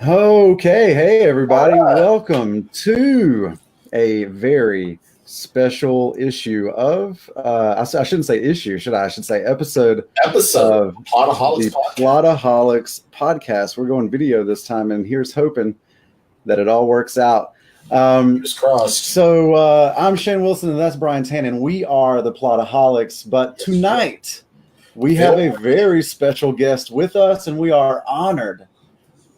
Okay, hey All everybody, right. welcome to a very special issue of I shouldn't say issue, should I? I should say episode Episode of Plotaholics the podcast. Plotaholics podcast. We're going video this time, and here's hoping that it all works out. Um, Fingers crossed. I'm Shane Wilson, and that's Brian Tannen. We are the Plotaholics, but Yes, sir. tonight we have a Film. very special guest with us, and we are honored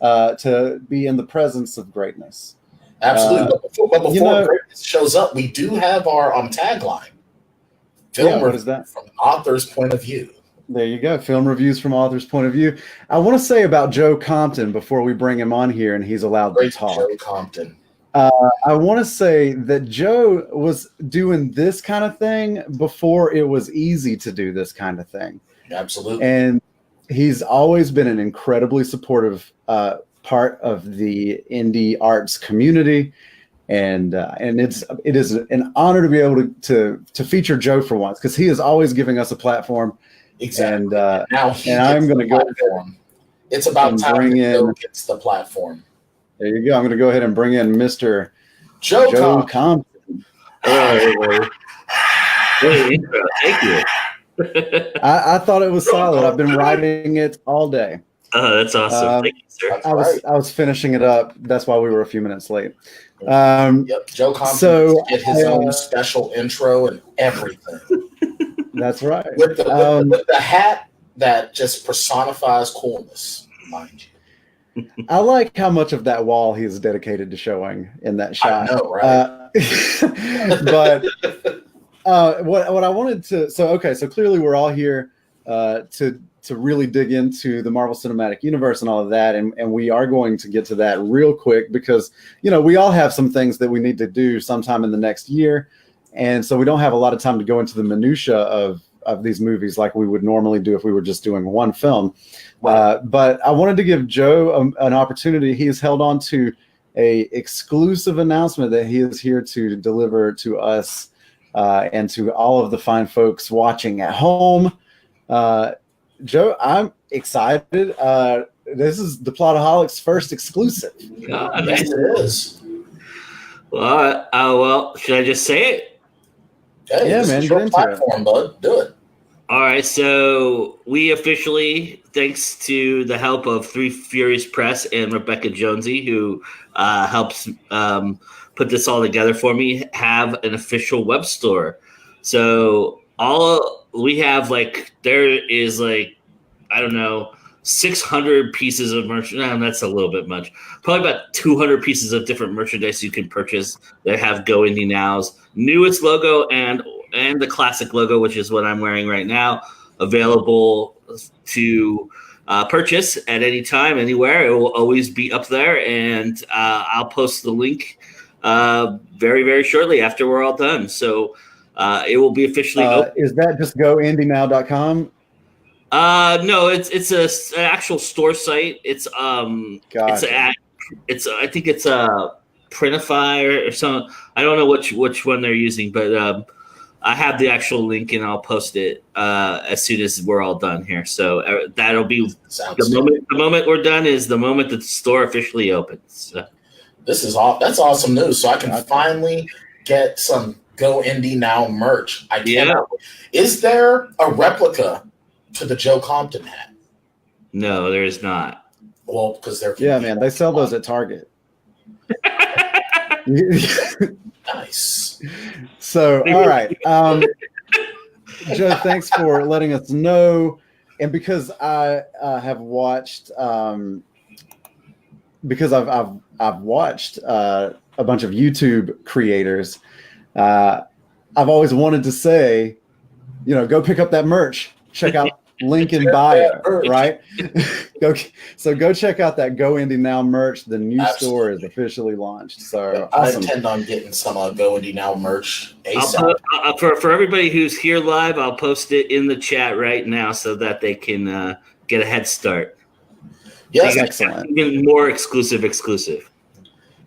to be in the presence of greatness. Absolutely. Uh, But before greatness shows up, we do have our tagline. Film what review is that? from the author's point of view. There you go. Film reviews from author's point of view. I want to say about Joe Compton before we bring him on here and he's allowed to Great talk. Joe Compton. I want to say that Joe was doing this kind of thing before it was easy to do this kind of thing. Absolutely. And he's always been an incredibly supportive part of the indie arts community. And it is an honor to be able to feature Joe for once, because he is always giving us a platform. Exactly. And now I'm going to go platform. It's about time that Joe gets the platform. There you go. I'm going to go ahead and bring in Mr. Joe Compton. Hello, great intro. Thank you. I thought it was solid. I've been writing it all day. Oh, that's awesome. Thank you, sir. I was finishing it up. That's why we were a few minutes late. Yep, Joe Compton get his own special intro and everything. That's right. With the hat that just personifies coolness, mind you. I like how much of that wall he is dedicated to showing in that shot. I know, right? But what I wanted to so clearly we're all here to really dig into the Marvel Cinematic Universe and all of that, and we are going to get to that real quick because we all have some things that we need to do sometime in the next year, and so we don't have a lot of time to go into the minutia of these movies like we would normally do if we were just doing one film. Right. But I wanted to give Joe an opportunity. He has held on to a exclusive announcement that he is here to deliver to us and to all of the fine folks watching at home. Joe, I'm excited. This is the Plotaholics' first exclusive. God, yes, it is. Well, should I just say it? Hey, yeah, this man, is your platform, bud. Do it. All right, so we officially, thanks to the help of Three Furious Press and Rebecca Jonesy, who helps put this all together for me, have an official web store. So we have there is I don't know, 600 pieces of merch. No, that's a little bit much. Probably about 200 pieces of different merchandise you can purchase. They have Go Indie Now's newest logo and the classic logo, which is what I'm wearing right now, available to purchase at any time, anywhere. It will always be up there, and I'll post the link very, very shortly after we're all done. So it will be officially open. Is that just goindienow.com? No, it's an actual store site. It's Gotcha. I think it's a Printify or something. I don't know which one they're using, but I have the actual link and I'll post it as soon as we're all done here. So that'll be the moment we're done is the moment that the store officially opens. So. That's awesome news. So I can finally get some Go Indie Now merch. Is there a replica to the Joe Compton hat? No, there is not. Well, because man, they sell those at Target. Nice. So, all right. Joe, thanks for letting us know. And because I have watched, because I've watched a bunch of YouTube creators, I've always wanted to say, go pick up that merch. Check out link in bio, right? Go check out that Go Indie Now merch. The new store is officially launched. So I intend on getting some Go Indie Now merch ASAP. For everybody who's here live, I'll post it in the chat right now so that they can get a head start. Yes, excellent. Even more exclusive.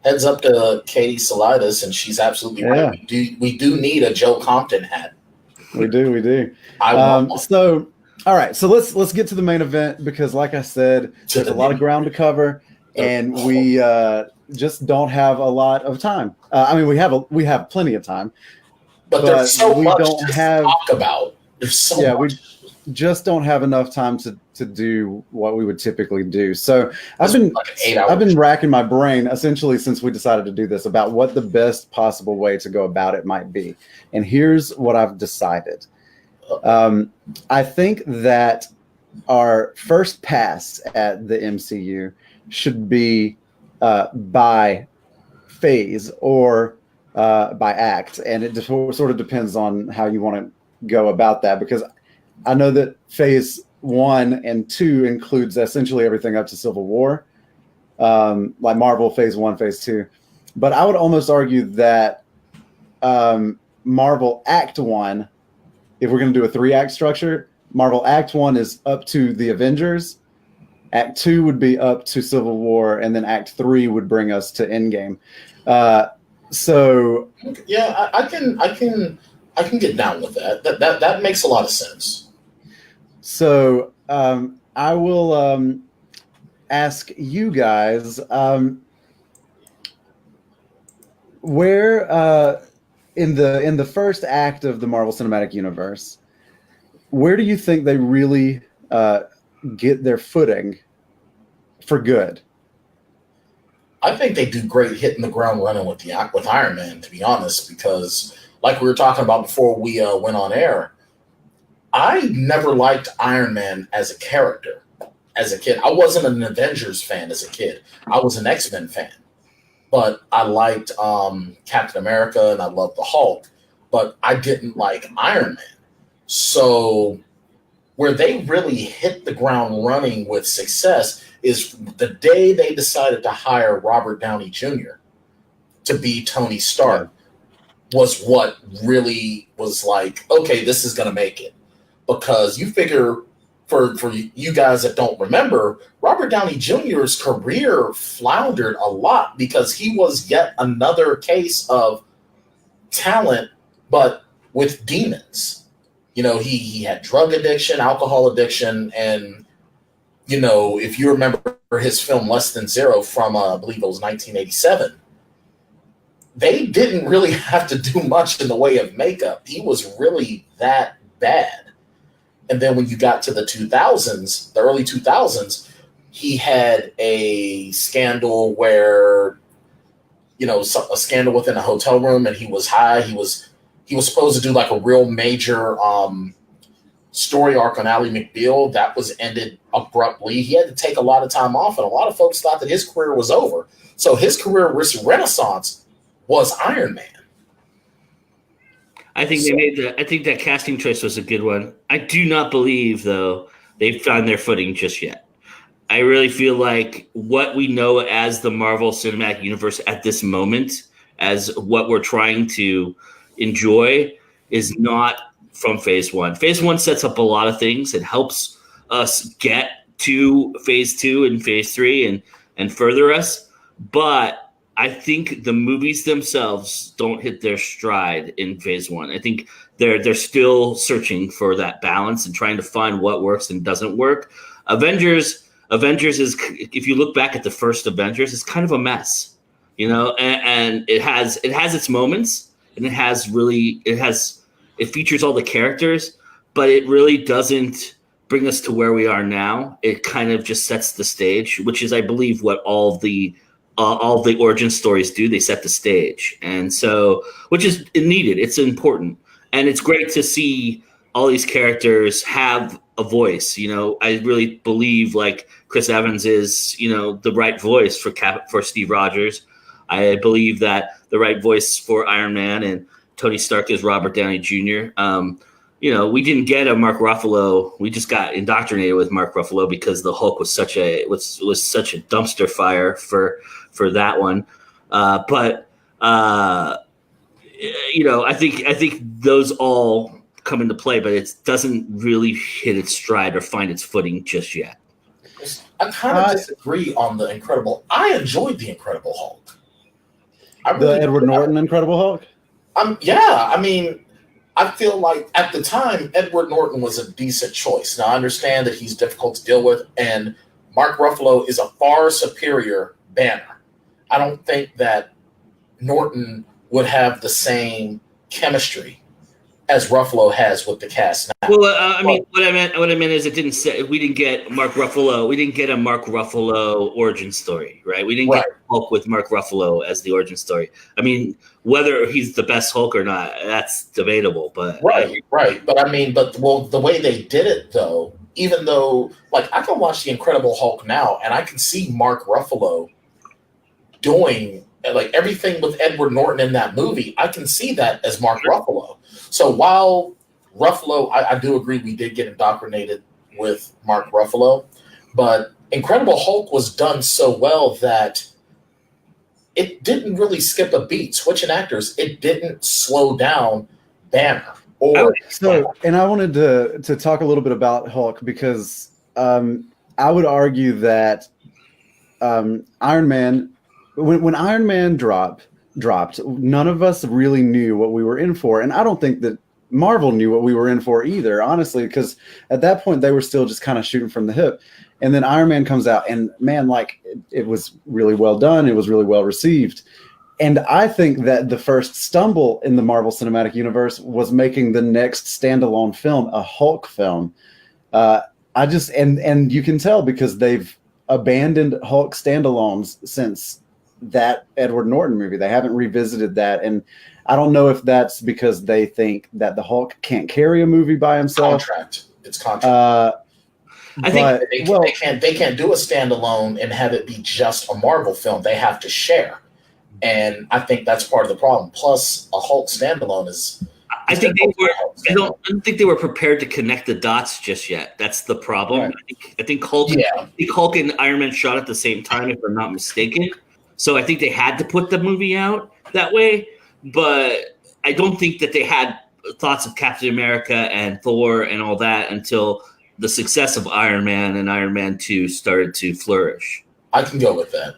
Heads up to Katie Salidas, and she's absolutely right. We do need a Joe Compton hat. We do. I want one. So, all right. So let's get to the main event because, like I said, there's a lot of ground to cover. and we just don't have a lot of time. I mean, we have plenty of time, but there's so we much don't to have talk about. There's so much. We just don't have enough time to do what we would typically do. So I've been racking my brain essentially since we decided to do this about what the best possible way to go about it might be. And here's what I've decided. I think that our first pass at the MCU should be by phase or by act. And it just sort of depends on how you want to go about that, because I know that phase 1 and 2 includes essentially everything up to Civil War, like Marvel phase 1, phase 2. But I would almost argue that Marvel Act 1, if we're going to do a 3-act structure, Marvel Act 1 is up to the Avengers, Act 2 would be up to Civil War, and then Act 3 would bring us to Endgame. So yeah, I can get down with that. That makes a lot of sense. So I will ask you guys where in the first act of the Marvel Cinematic Universe, where do you think they really get their footing for good? I think they do great hitting the ground running with Iron Man, to be honest, because like we were talking about before we went on air, I never liked Iron Man as a character as a kid. I wasn't an Avengers fan as a kid. I was an X-Men fan. But I liked Captain America and I loved the Hulk. But I didn't like Iron Man. So where they really hit the ground running with success is the day they decided to hire Robert Downey Jr. to be Tony Stark. Was what really was like, okay, this is going to make it. Because you figure, for you guys that don't remember, Robert Downey Jr.'s career floundered a lot because he was yet another case of talent, but with demons. You know, he had drug addiction, alcohol addiction, and, you know, if you remember his film Less Than Zero from, I believe it was 1987, they didn't really have to do much in the way of makeup. He was really that bad. And then when you got to the 2000s, the early 2000s, he had a scandal where, you know, a scandal within a hotel room, and he was high. He was supposed to do like a real major story arc on Ally McBeal. That was ended abruptly. He had to take a lot of time off, and a lot of folks thought that his career was over. So his career renaissance was Iron Man. I think I think that casting choice was a good one. I do not believe, though, they've found their footing just yet. I really feel like what we know as the Marvel Cinematic Universe at this moment, as what we're trying to enjoy, is not from Phase 1. Phase 1 sets up a lot of things. It helps us get to Phase 2 and Phase 3 and further us. But I think the movies themselves don't hit their stride in Phase 1. I think they're still searching for that balance and trying to find what works and doesn't work. Avengers is, if you look back at the first Avengers, it's kind of a mess, you know, and it has its moments, and it features all the characters, but it really doesn't bring us to where we are now. It kind of just sets the stage, which is, I believe, what all the origin stories do. They set the stage, and so, which is needed. It's important, and it's great to see all these characters have a voice. You know, I really believe like Chris Evans is, you know, the right voice for Steve Rogers. I believe that the right voice for Iron Man and Tony Stark is Robert Downey Jr. You know, we didn't get a Mark Ruffalo. We just got indoctrinated with Mark Ruffalo because the Hulk was such a dumpster fire for that one. You know, I think those all come into play, but it doesn't really hit its stride or find its footing just yet. I kind of disagree on the Incredible. I enjoyed the Incredible Hulk. The Edward Norton Incredible Hulk? Yeah, I mean, I feel like at the time, Edward Norton was a decent choice. Now, I understand that he's difficult to deal with, and Mark Ruffalo is a far superior Banner. I don't think that Norton would have the same chemistry as Ruffalo has with the cast now. Well, I mean, what I meant is, it didn't say we didn't get Mark Ruffalo. We didn't get a Mark Ruffalo origin story, right? We didn't get Hulk with Mark Ruffalo as the origin story. I mean, whether he's the best Hulk or not, that's debatable. But right. But I mean, the way they did it, though, even though, like, I can watch The Incredible Hulk now, and I can see Mark Ruffalo doing like everything with Edward Norton in that movie. I can see that as Mark Ruffalo. So while Ruffalo, I do agree we did get indoctrinated with Mark Ruffalo, but Incredible Hulk was done so well that it didn't really skip a beat. Switching actors, it didn't slow down Banner. And I wanted to talk a little bit about Hulk because I would argue that Iron Man, when Iron Man dropped, none of us really knew what we were in for, and I don't think that Marvel knew what we were in for either, honestly, because at that point they were still just kind of shooting from the hip. And then Iron Man comes out, and man, like it was really well done. It was really well received. And I think that the first stumble in the Marvel Cinematic Universe was making the next standalone film a Hulk film. And you can tell because they've abandoned Hulk standalones since that Edward Norton movie. They haven't revisited that. And I don't know if that's because they think that the Hulk can't carry a movie by himself. It's contract. I think they can't do a standalone and have it be just a Marvel film. They have to share. And I think that's part of the problem. Plus, a Hulk standalone is. I don't think they were prepared to connect the dots just yet. That's the problem. Right. I think Hulk and Iron Man shot at the same time, if I'm not mistaken. So I think they had to put the movie out that way. But I don't think that they had thoughts of Captain America and Thor and all that until the success of Iron Man and Iron Man 2 started to flourish. I can go with that.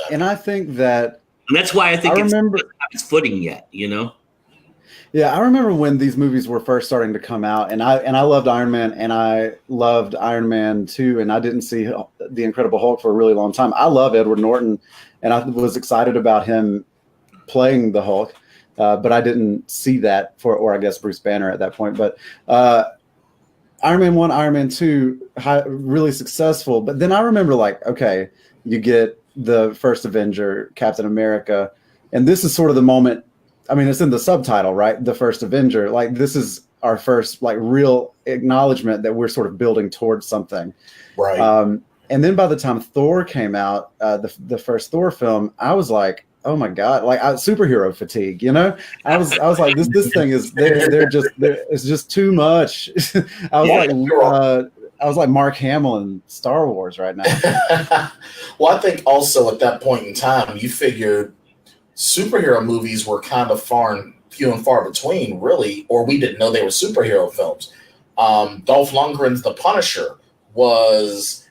And I think that, and that's why I think it's not its footing yet. You know. Yeah, I remember when these movies were first starting to come out, and I loved Iron Man, and I loved Iron Man 2, and I didn't see The Incredible Hulk for a really long time. I love Edward Norton, and I was excited about him playing the Hulk, but I didn't see that or I guess Bruce Banner at that point. But Iron Man 1, Iron Man 2, really successful. But then I remember, like, okay, you get the first Avenger, Captain America, and this is sort of the moment. I mean, it's in the subtitle, right? The first Avenger. Like, this is our first, like, real acknowledgement that we're sort of building towards something. Right. And then by the time Thor came out, the first Thor film, I was like, oh my God, like superhero fatigue, you know? I was like, this thing is it's just too much. I was like Mark Hamill in Star Wars right now. Well, I think also at that point in time, you figured superhero movies were kind of few and far between, really, or we didn't know they were superhero films. Dolph Lundgren's The Punisher was,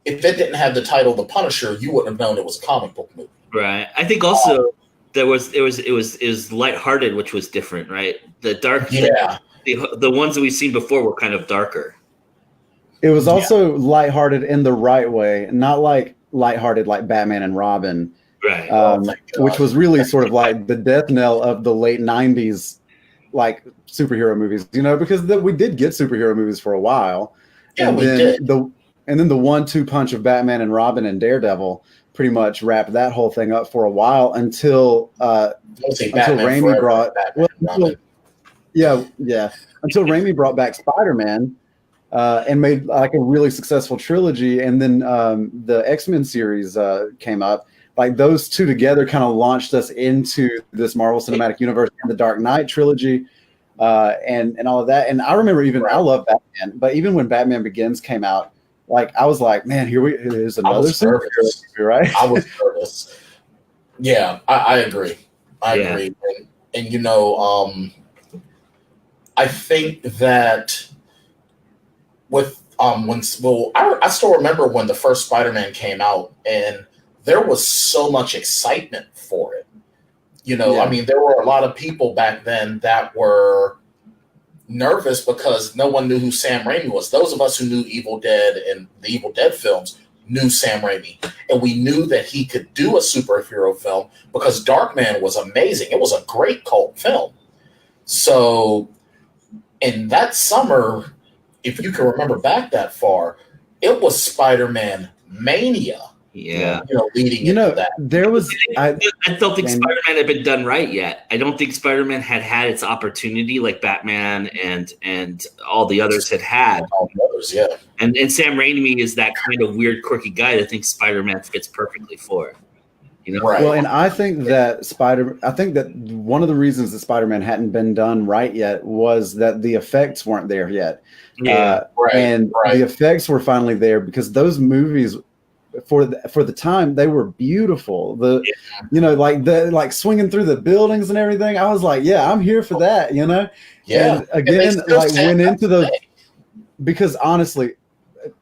if it didn't have the title The Punisher, you wouldn't have known it was a comic book movie. Right. I think also it was lighthearted, which was different, right? The dark, the ones that we've seen before were kind of darker. It was also lighthearted in the right way, not like lighthearted like Batman and Robin. Right. Which was really sort of like the death knell of the late 90s, like superhero movies, you know, because we did get superhero movies for a while. Yeah, and we then did. And then the 1-2 punch of Batman and Robin and Daredevil pretty much wrapped that whole thing up for a while until Raimi until Raimi brought back Spider-Man and made like a really successful trilogy. And then the X-Men series came up. Like those two together kind of launched us into this Marvel Cinematic Universe and the Dark Knight trilogy and all of that. And I remember I love Batman, but even when Batman Begins came out, like I was like, man, here is another superhero movie, right? I was nervous. Yeah, I agree. I agree. And you know, I think that with I still remember when the first Spider-Man came out, and there was so much excitement for it. You know, I mean, there were a lot of people back then that were nervous because no one knew who Sam Raimi was. Those of us who knew Evil Dead and the Evil Dead films knew Sam Raimi. And we knew that he could do a superhero film because Darkman was amazing. It was a great cult film. So in that summer, if you can remember back that far, it was Spider-Man mania. Yeah. Leading into that. There was I don't think Spider-Man had been done right yet. I don't think Spider-Man had its opportunity like Batman and all the others had. All the others, yeah. And Sam Raimi is that kind of weird, quirky guy that thinks Spider-Man fits perfectly for. Right. Well, and I think that one of the reasons that Spider-Man hadn't been done right yet was that the effects weren't there yet. Yeah. The effects were finally there because those movies, for the time, they were beautiful. Like swinging through the buildings and everything. I was like, yeah, I'm here for that. Yeah. And again, like went into those because honestly,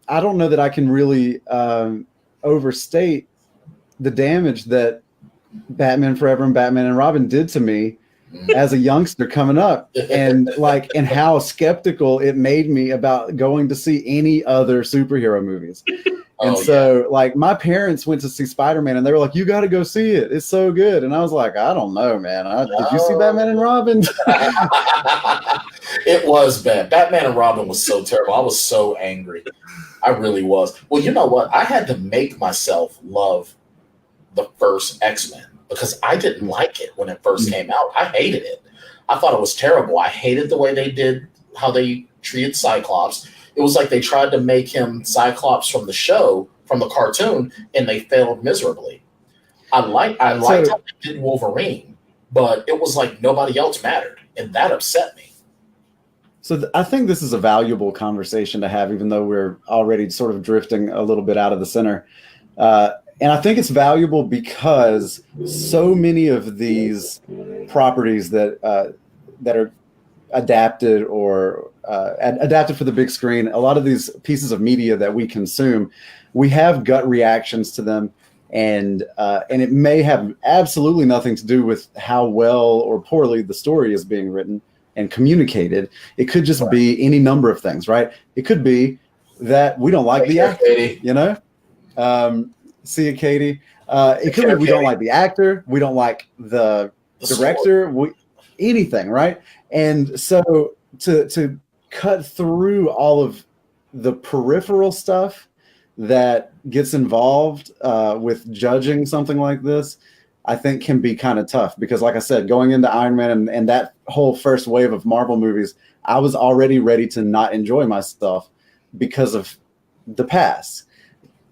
I don't know that I can really overstate the damage that Batman Forever and Batman and Robin did to me as a youngster coming up, and how skeptical it made me about going to see any other superhero movies. My parents went to see Spider-Man and they were like, you got to go see it. It's so good. And I was like, I don't know, man. Did you see Batman and Robin? It was bad. Batman and Robin was so terrible. I was so angry. I really was. Well, you know what? I had to make myself love the first X-Men because I didn't like it when it first came out. I hated it. I thought it was terrible. I hated the way they did, how they treated Cyclops. It was like they tried to make him Cyclops from the show, from the cartoon, and they failed miserably. I liked how they did Wolverine, but it was like nobody else mattered, and that upset me. So I think this is a valuable conversation to have, even though we're already sort of drifting a little bit out of the center. And I think it's valuable because so many of these properties that are adapted or adapted for the big screen, a lot of these pieces of media that we consume, we have gut reactions to them, and it may have absolutely nothing to do with how well or poorly the story is being written and communicated. It could just be any number of things, right? It could be that we don't like the actor, see you, Katie. It could be we don't like the actor, we don't like the director, anything, right? And so to cut through all of the peripheral stuff that gets involved with judging something like this, I think can be kind of tough because, like I said, going into Iron Man and that whole first wave of Marvel movies, I was already ready to not enjoy myself because of the past.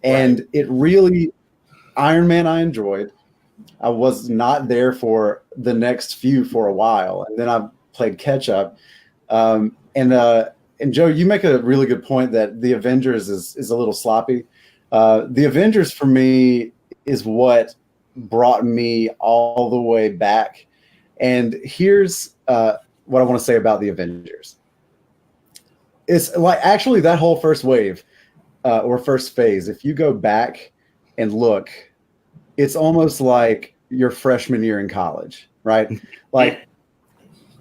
And it really, Iron Man I enjoyed. I was not there for the next few for a while. And then I played catch up. And Joe, you make a really good point that the Avengers is a little sloppy. The Avengers for me is what brought me all the way back. And here's what I want to say about the Avengers. It's like actually that whole first wave or first phase, if you go back and look, it's almost like your freshman year in college, right? Like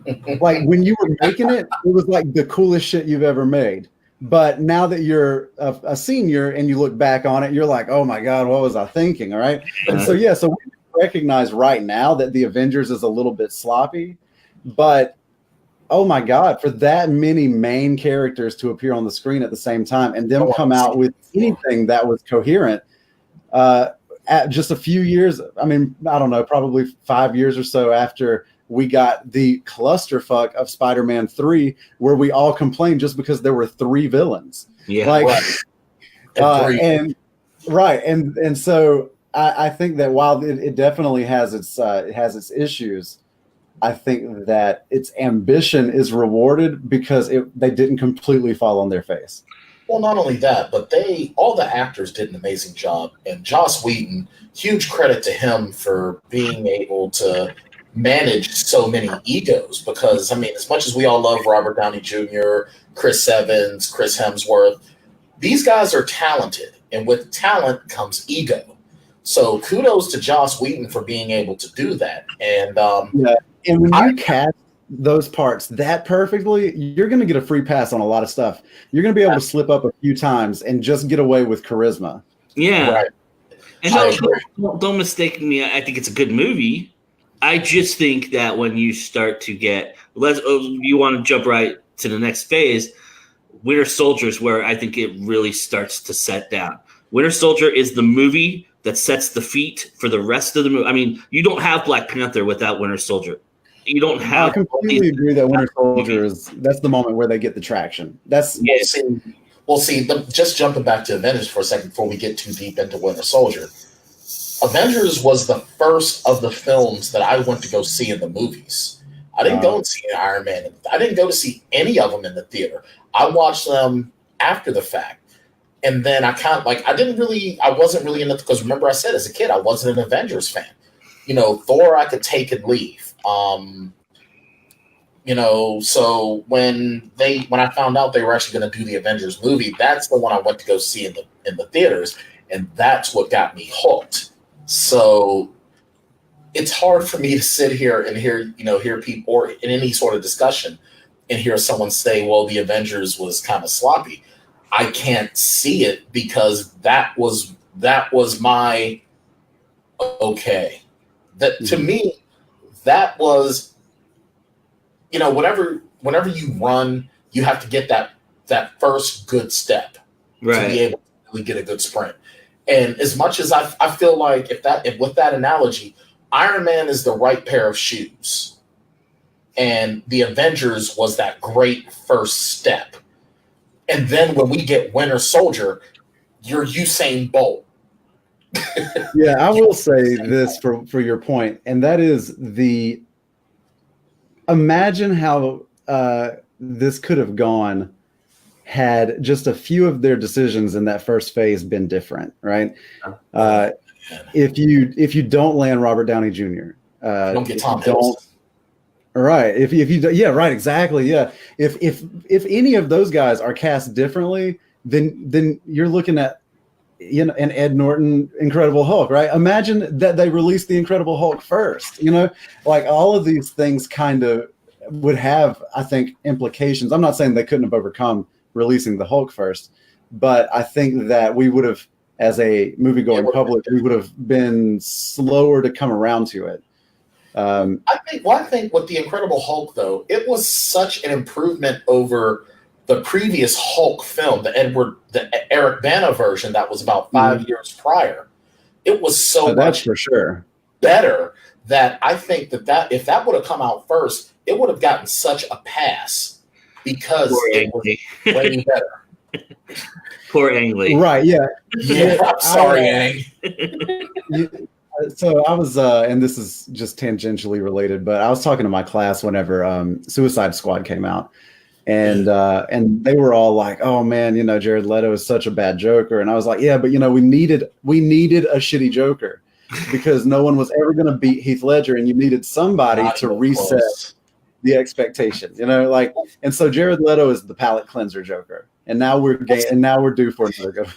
when you were making it, it was like the coolest shit you've ever made. But now that you're a senior and you look back on it, you're like, oh my God, what was I thinking? All right. And so we recognize right now that the Avengers is a little bit sloppy, but oh my God, for that many main characters to appear on the screen at the same time and them come out with anything that was coherent at just a few years, I mean, I don't know, probably 5 years or so after we got the clusterfuck of Spider-Man 3, where we all complained just because there were 3 villains. Yeah. And so I think that while it definitely has its issues, I think that its ambition is rewarded because they didn't completely fall on their face. Well, not only that, but all the actors did an amazing job. And Joss Whedon, huge credit to him for being able to manage so many egos. Because, I mean, as much as we all love Robert Downey Jr., Chris Evans, Chris Hemsworth, these guys are talented. And with talent comes ego. So kudos to Joss Whedon for being able to do that. And and when you cast those parts that perfectly, you're going to get a free pass on a lot of stuff. You're going to be able to slip up a few times and just get away with charisma. Yeah. Right. And don't mistake me. I think it's a good movie. I just think that when you start to get, you want to jump right to the next phase, Winter Soldier is where I think it really starts to set down. Winter Soldier is the movie that sets the feet for the rest of the movie. I mean, you don't have Black Panther without Winter Soldier. You don't have. I completely agree that Winter Soldier that's the moment where they get the traction. That's just jumping back to Avengers for a second before we get too deep into Winter Soldier. Avengers was the first of the films that I went to go see in the movies. I didn't go and see Iron Man. I didn't go to see any of them in the theater. I watched them after the fact. And then I wasn't really into it because remember I said as a kid, I wasn't an Avengers fan. Thor I could take and leave. So when I found out they were actually going to do the Avengers movie, that's the one I went to go see in the theaters. And that's what got me hooked. So it's hard for me to sit here and hear people or in any sort of discussion and hear someone say, well, the Avengers was kind of sloppy. I can't see it because that was my okay. That to me, that was, whenever you run, you have to get that first good step to be able to really get a good sprint. And as much as I feel like if with that analogy, Iron Man is the right pair of shoes, and the Avengers was that great first step. And then when we get Winter Soldier, you're Usain Bolt. Yeah, I will say this for your point, and that is imagine how this could have gone had just a few of their decisions in that first phase been different, right? If you don't land Robert Downey Jr., don't get Tom Hiddleston. Right. If you yeah, right, exactly. Yeah. If any of those guys are cast differently, then you're looking at an Ed Norton Incredible Hulk, right? Imagine that they released the Incredible Hulk first. Like all of these things kind of would have, I think, implications. I'm not saying they couldn't have overcome releasing the Hulk first, but I think that we would have, as a movie-going public, we would have been slower to come around to it. I think with the Incredible Hulk, though, it was such an improvement over the previous Hulk film, the Eric Bana version that was about 5 years prior. It was so that's much for sure better that I think that if that would have come out first, it would have gotten such a pass because it was way better. Poor Ang Lee. Right, yeah. I'm sorry, Ang. So I was, and this is just tangentially related, but I was talking to my class whenever Suicide Squad came out, and they were all like, "Oh man, Jared Leto is such a bad Joker," and I was like, "Yeah, but we needed a shitty Joker because no one was ever going to beat Heath Ledger, and you needed somebody to reset the expectations, and so Jared Leto is the palate cleanser Joker, and now we're due for another good."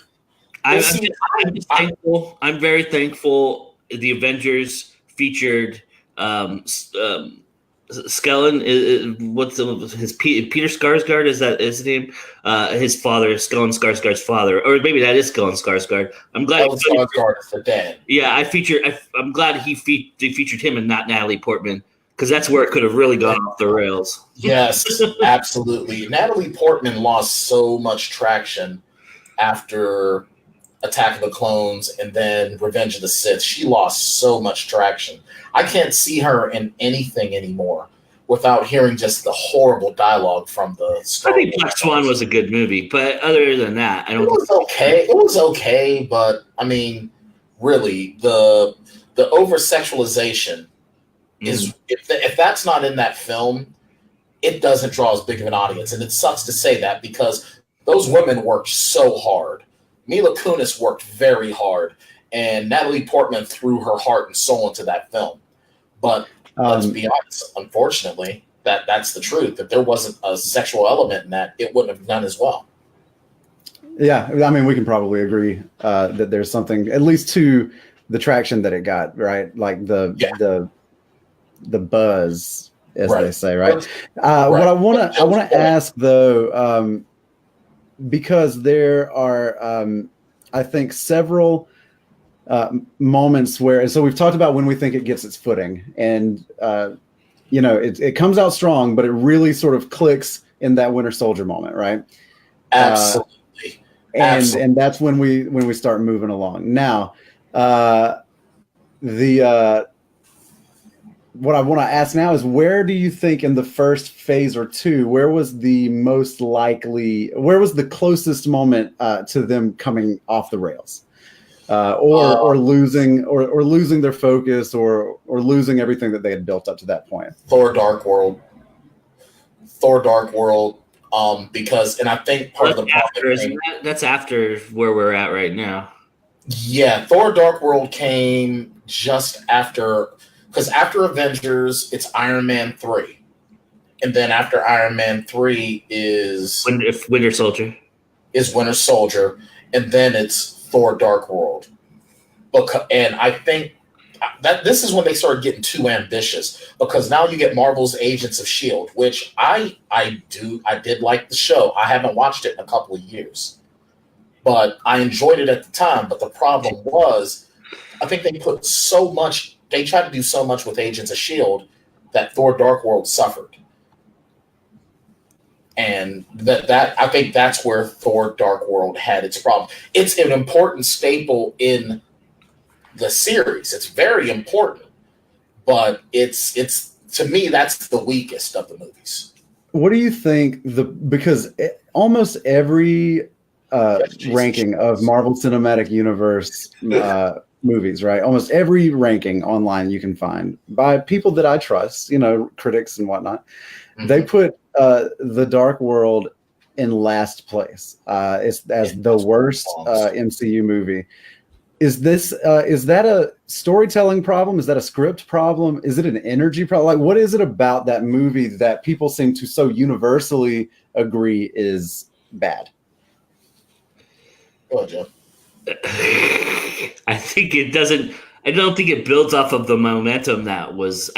I'm just thankful. I'm very thankful. The Avengers featured Skellen. What's his Peter Skarsgård? Is that his name? His father, Stellan Skarsgård's father, or maybe that is Stellan Skarsgård. I'm glad. Skarsgård is the dad. Yeah, I'm glad they featured him and not Natalie Portman because that's where it could have really gone off the rails. Yes, absolutely. Natalie Portman lost so much traction after Attack of the Clones and then Revenge of the Sith. She lost so much traction. I can't see her in anything anymore without hearing just the horrible dialogue from the Star Wars. I think Black Swan was a good movie, but other than that, I don't. It was okay. It was okay, but I mean, really, the over sexualization is if that's not in that film, it doesn't draw as big of an audience, and it sucks to say that because those women worked so hard. Mila Kunis worked very hard, and Natalie Portman threw her heart and soul into that film. But let's be honest, unfortunately, that's the truth. That there wasn't a sexual element in that, it wouldn't have done as well. Yeah, I mean, we can probably agree that there's something, at least to the traction that it got, right? Like the buzz as Right. they say, right? Right. What I want to ask though, because there are, I think, several moments where, and so we've talked about when we think it gets its footing, and it comes out strong, but it really sort of clicks in that Winter Soldier moment, right? Absolutely. And that's when we start moving along. Now, what I want to ask now is, where do you think in the first phase or two, where was the closest moment to them coming off the rails, or losing their focus, or losing everything that they had built up to that point? Thor: Dark World, because, and I think part of the problem that's after where we're at right now. Yeah, Thor: Dark World came just after, because after Avengers, it's Iron Man 3. And then after Iron Man 3 is Winter Soldier. And then it's Thor: Dark World. And I think that this is when they started getting too ambitious, because now you get Marvel's Agents of S.H.I.E.L.D., which I did like the show. I haven't watched it in a couple of years, but I enjoyed it at the time. But the problem was, I think they tried to do so much with Agents of S.H.I.E.L.D. that Thor: Dark World suffered. And that I think that's where Thor: Dark World had its problem. It's an important staple in the series. It's very important, but it's to me, that's the weakest of the movies. What do you think? Because almost every ranking of Marvel Cinematic Universe movies, right? Almost every ranking online you can find by people that I trust, critics and whatnot, they put The Dark World in last place as the worst MCU movie. Is that a storytelling problem? Is that a script problem? Is it an energy problem? Like, what is it about that movie that people seem to so universally agree is bad? Go ahead, Joe. I think it doesn't. I don't think it builds off of the momentum I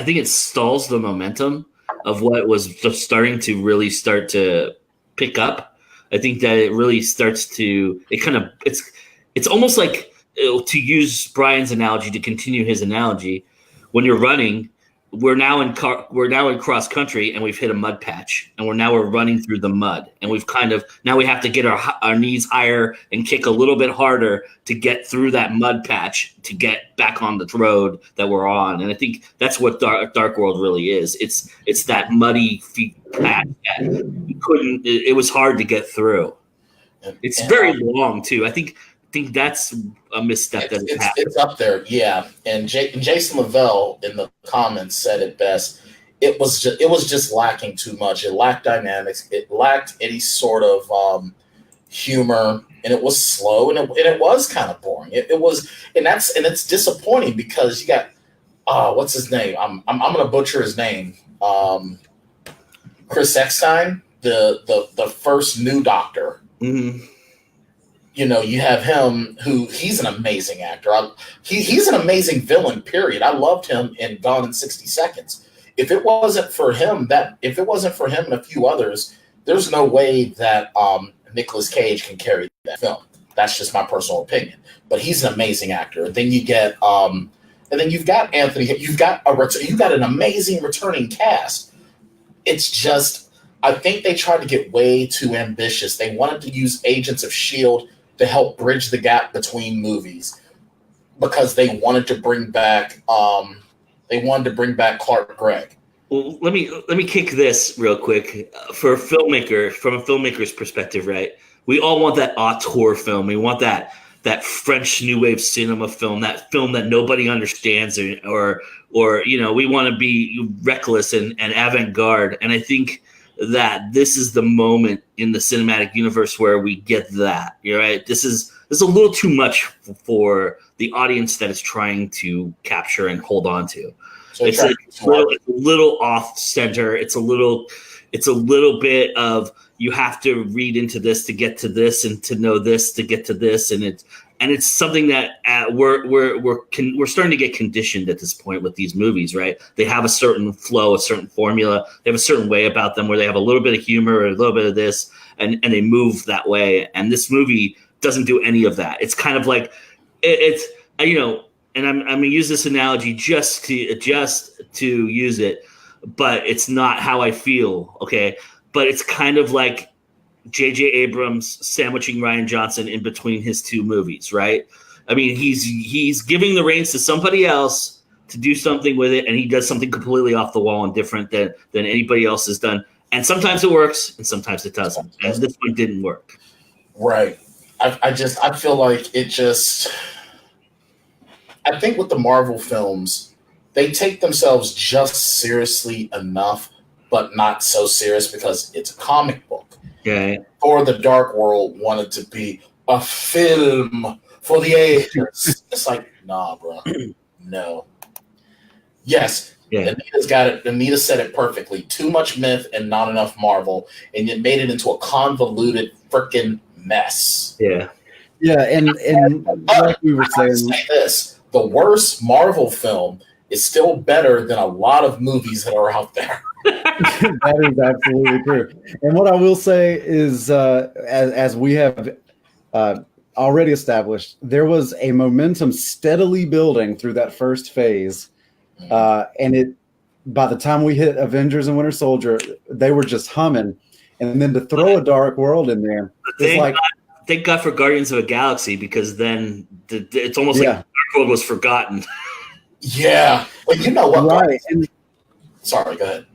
think it stalls the momentum of what was just starting to pick up. I think that it really starts to. It's almost like, to use Brian's analogy, to continue his analogy, when you're running, we're now in cross country, and we've hit a mud patch, and we're running through the mud, and now we have to get our knees higher and kick a little bit harder to get through that mud patch to get back on the road that we're on. And I think that's what Dark World really is. It's that muddy feet patch that it was hard to get through. It's very long too. I think that's a misstep it's up there, yeah. And Jason Lavelle in the comments said it best. It was just lacking too much. It lacked dynamics. It lacked any sort of humor, and it was slow, and it was kind of boring. It was, and it's disappointing, because you got what's his name? I'm gonna butcher his name. Chris Eckstein, the first new Doctor. Mm-hmm. You have him, he's an amazing actor. He's an amazing villain, period. I loved him in Gone in 60 Seconds. If it wasn't for him and a few others, there's no way that Nicolas Cage can carry that film. That's just my personal opinion. But he's an amazing actor. And then you get and then you've got Anthony, you've got an amazing returning cast. It's just, I think they tried to get way too ambitious. They wanted to use Agents of S.H.I.E.L.D. to help bridge the gap between movies, because they wanted to bring back Clark Gregg. Well, let me kick this real quick. From a filmmaker's perspective, right? We all want that auteur film. We want that French New Wave cinema film, that film that nobody understands, or we want to be reckless and avant-garde. And I think that this is the moment in the cinematic universe where we get that. You're right. This is a little too much for the audience that is trying to capture and hold on to. So it's a little off center. It's a little bit of, you have to read into this to get to this, and to know this to get to this, and and it's something that we're starting to get conditioned at this point with these movies, right? They have a certain flow, a certain formula. They have a certain way about them where they have a little bit of humor or a little bit of this, and they move that way. And this movie doesn't do any of that. It's kind of like it's and I'm gonna use this analogy just to use it, but it's not how I feel. Okay, but it's kind of like J.J. Abrams sandwiching Rian Johnson in between his two movies, right? I mean, he's giving the reins to somebody else to do something with it, and he does something completely off the wall and different than anybody else has done. And sometimes it works, and sometimes it doesn't. And this one didn't work. Right. I feel like it just. I think with the Marvel films, they take themselves just seriously enough, but not so serious because it's a comic book. Okay. Or the Dark World wanted to be a film for the ages. It's like, nah, bro. No. Yes, yeah. Anita's got it. Anita said it perfectly. Too much myth and not enough Marvel, and it made it into a convoluted freaking mess. Yeah. Yeah, and like we were saying, say this: the worst Marvel film is still better than a lot of movies that are out there. That is absolutely true. And what I will say is, as we have already established, there was a momentum steadily building through that first phase, and it. By the time we hit Avengers and Winter Soldier, they were just humming. And then to throw a Dark World in there, it's like. Thank God for Guardians of the Galaxy, because then it's almost like Dark World was forgotten. Yeah, but you know what? Right. Sorry, go ahead.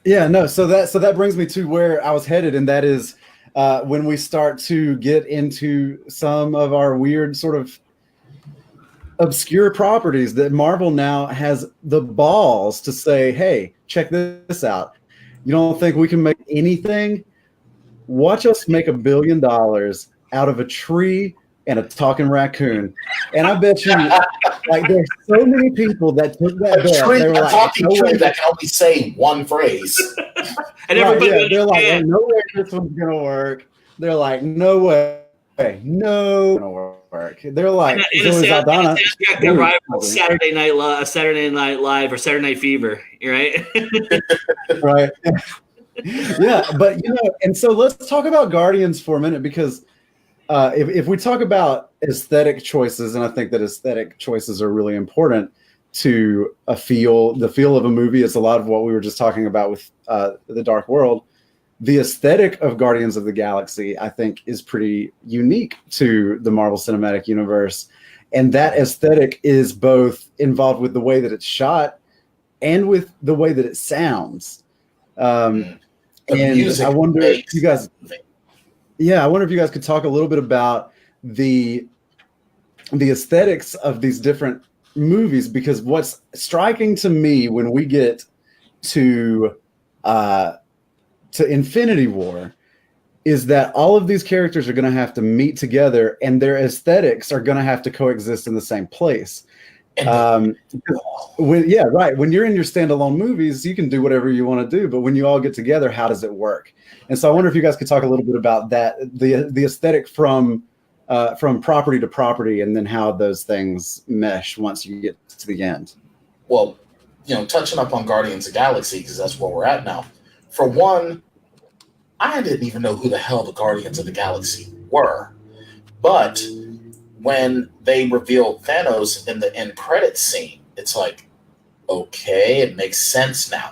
Yeah, no. So that brings me to where I was headed, and that is when we start to get into some of our weird sort of obscure properties that Marvel now has the balls to say, "Hey, check this out. You don't think we can make anything? Watch us make $1 billion out of a tree and a talking raccoon." And I bet you, like, there's so many people that took that bet. Tree, they were like, talking no tree way. that can only say one phrase. And everybody, they're like, "Hey, no way this one's gonna work." They're like, "No way, no, gonna work." They're like, in a rival Saturday Night Live or Saturday Night Fever, right? Right. Yeah, but and so let's talk about Guardians for a minute, because if we talk about aesthetic choices, and I think that aesthetic choices are really important to the feel of a movie. Is a lot of what we were just talking about with the Dark World. The aesthetic of Guardians of the Galaxy, I think, is pretty unique to the Marvel Cinematic Universe, and that aesthetic is both involved with the way that it's shot and with the way that it sounds. And I wonder if you guys, I wonder if you guys could talk a little bit about the aesthetics of these different movies, because what's striking to me when we get to Infinity War is that all of these characters are going to have to meet together, and their aesthetics are going to have to coexist in the same place. When you're in your standalone movies, you can do whatever you want to do, but when you all get together, how does it work? And so I wonder if you guys could talk a little bit about that, the aesthetic from property to property, and then how those things mesh once you get to the end. Well, touching up on Guardians of the Galaxy, because that's where we're at now. For one, I didn't even know who the hell the Guardians of the Galaxy were, but when they revealed Thanos in the end credits scene, it's like, okay, it makes sense now.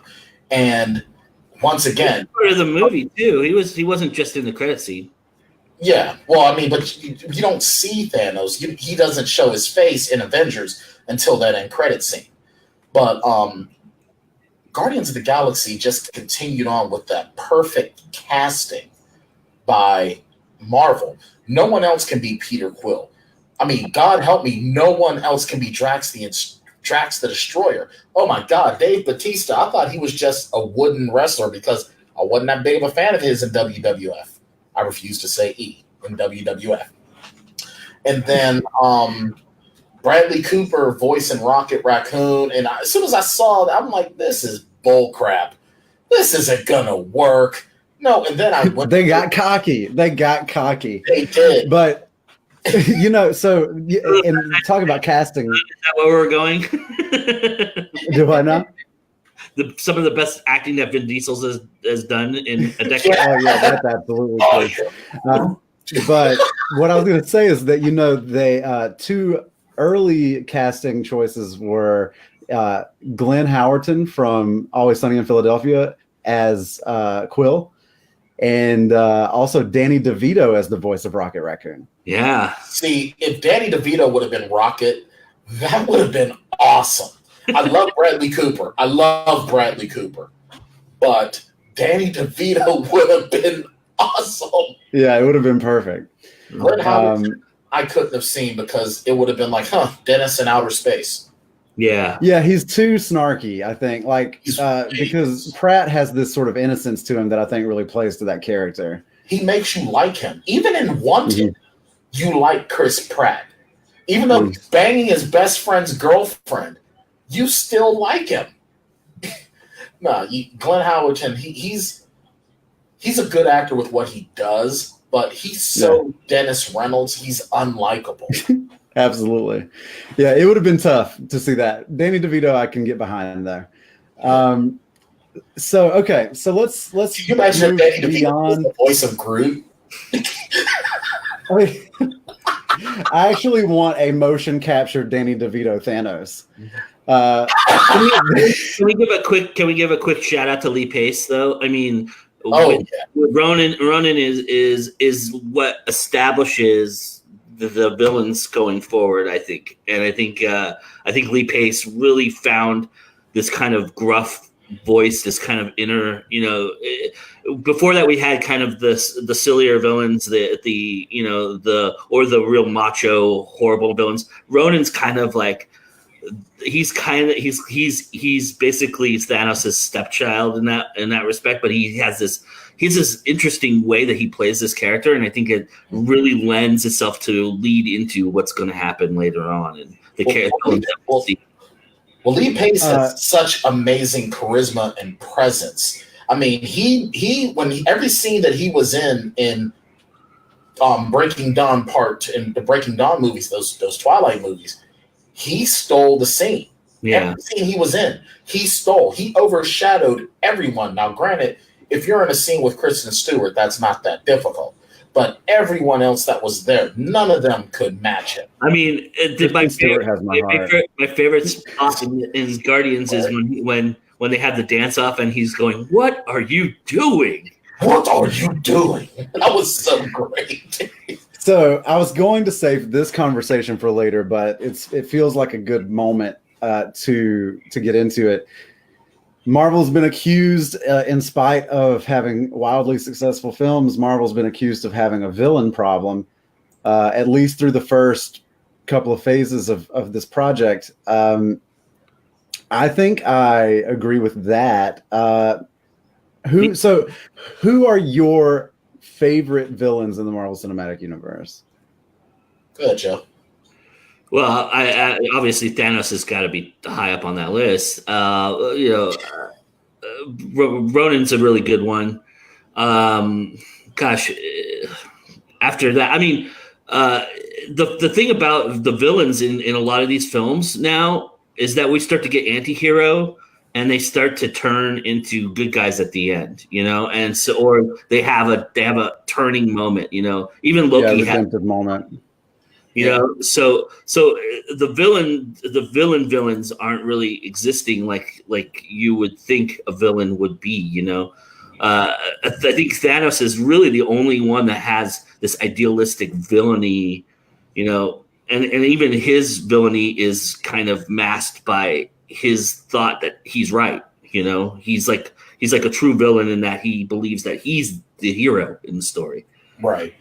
And once again, part of the movie too. He wasn't just in the credit scene. Yeah, well, I mean, but you don't see Thanos. He doesn't show his face in Avengers until that end credit scene. But Guardians of the Galaxy just continued on with that perfect casting by Marvel. No one else can be Peter Quill. I mean, God help me, no one else can be Drax the Destroyer. Oh my God, Dave Bautista, I thought he was just a wooden wrestler because I wasn't that big of a fan of his in WWF. I refuse to say E in WWF. And then Bradley Cooper voicing Rocket Raccoon. And as soon as I saw that, I'm like, this is bull crap. This isn't going to work. No, and then I went. They got cocky. They did. So and talk about casting. Is that where we're going? Do I know? Some of the best acting that Vin Diesel has done in a decade. Oh yeah, that's absolutely true. But what I was going to say is that they two early casting choices were Glenn Howerton from Always Sunny in Philadelphia as Quill, and also Danny DeVito as the voice of Rocket Raccoon. Yeah. See, if Danny DeVito would have been Rocket, that would have been awesome. I love Bradley Cooper. But Danny DeVito would have been awesome. Yeah, it would have been perfect. Glenn Howerton, I couldn't have seen because it would have been like, Dennis in outer space. Yeah. Yeah, he's too snarky, I think. Because Pratt has this sort of innocence to him that I think really plays to that character. He makes you like him. Even in Wanted, you like Chris Pratt. Even though he's banging his best friend's girlfriend, you still like him. Glenn Howerton, he's a good actor with what he does, but he's so Dennis Reynolds, he's unlikable. Absolutely. Yeah, it would have been tough to see that. Danny DeVito, I can get behind there. So let's Can you imagine Danny DeVito was the voice of Groot? I actually want a motion captured Danny DeVito Thanos. Can we give a quick shout out to Lee Pace though? I mean, Ronan is what establishes the villains going forward, I think. And I think Lee Pace really found this kind of gruff voice, this kind of inner, before that we had kind of the sillier villains, the real macho horrible villains. Ronan's kind of like he's basically Thanos' stepchild in that respect, but he has this interesting way that he plays this character, and I think it really lends itself to lead into what's going to happen later on in the character. Well, Lee Pace has such amazing charisma and presence. I mean, every scene that he was in Breaking Dawn in the Breaking Dawn movies, those Twilight movies, he stole the scene. Yeah. Every scene he was in, he stole. He overshadowed everyone. Now, granted, if you're in a scene with Kristen Stewart, that's not that difficult. But everyone else that was there, none of them could match him. I mean, my favorite spot in Guardians is when they have the dance off and he's going, "What are you doing? What are you doing?" That was so great. So I was going to save this conversation for later, but it feels like a good moment to get into it. Marvel's been accused, in spite of having wildly successful films, Marvel's been accused of having a villain problem, at least through the first couple of phases of this project. I think I agree with that. Who are your favorite villains in the Marvel Cinematic Universe? Good, Joe. Well, I obviously Thanos has got to be high up on that list. Ronan's a really good one. After that, I mean, the thing about the villains in a lot of these films now is that we start to get anti-hero and they start to turn into good guys at the end, and so, or they have a turning moment, even Loki had a moment. So the villains aren't really existing like you would think a villain would be. I think Thanos is really the only one that has this idealistic villainy, and even his villainy is kind of masked by his thought that he's right. He's like a true villain in that he believes that he's the hero in the story. Right.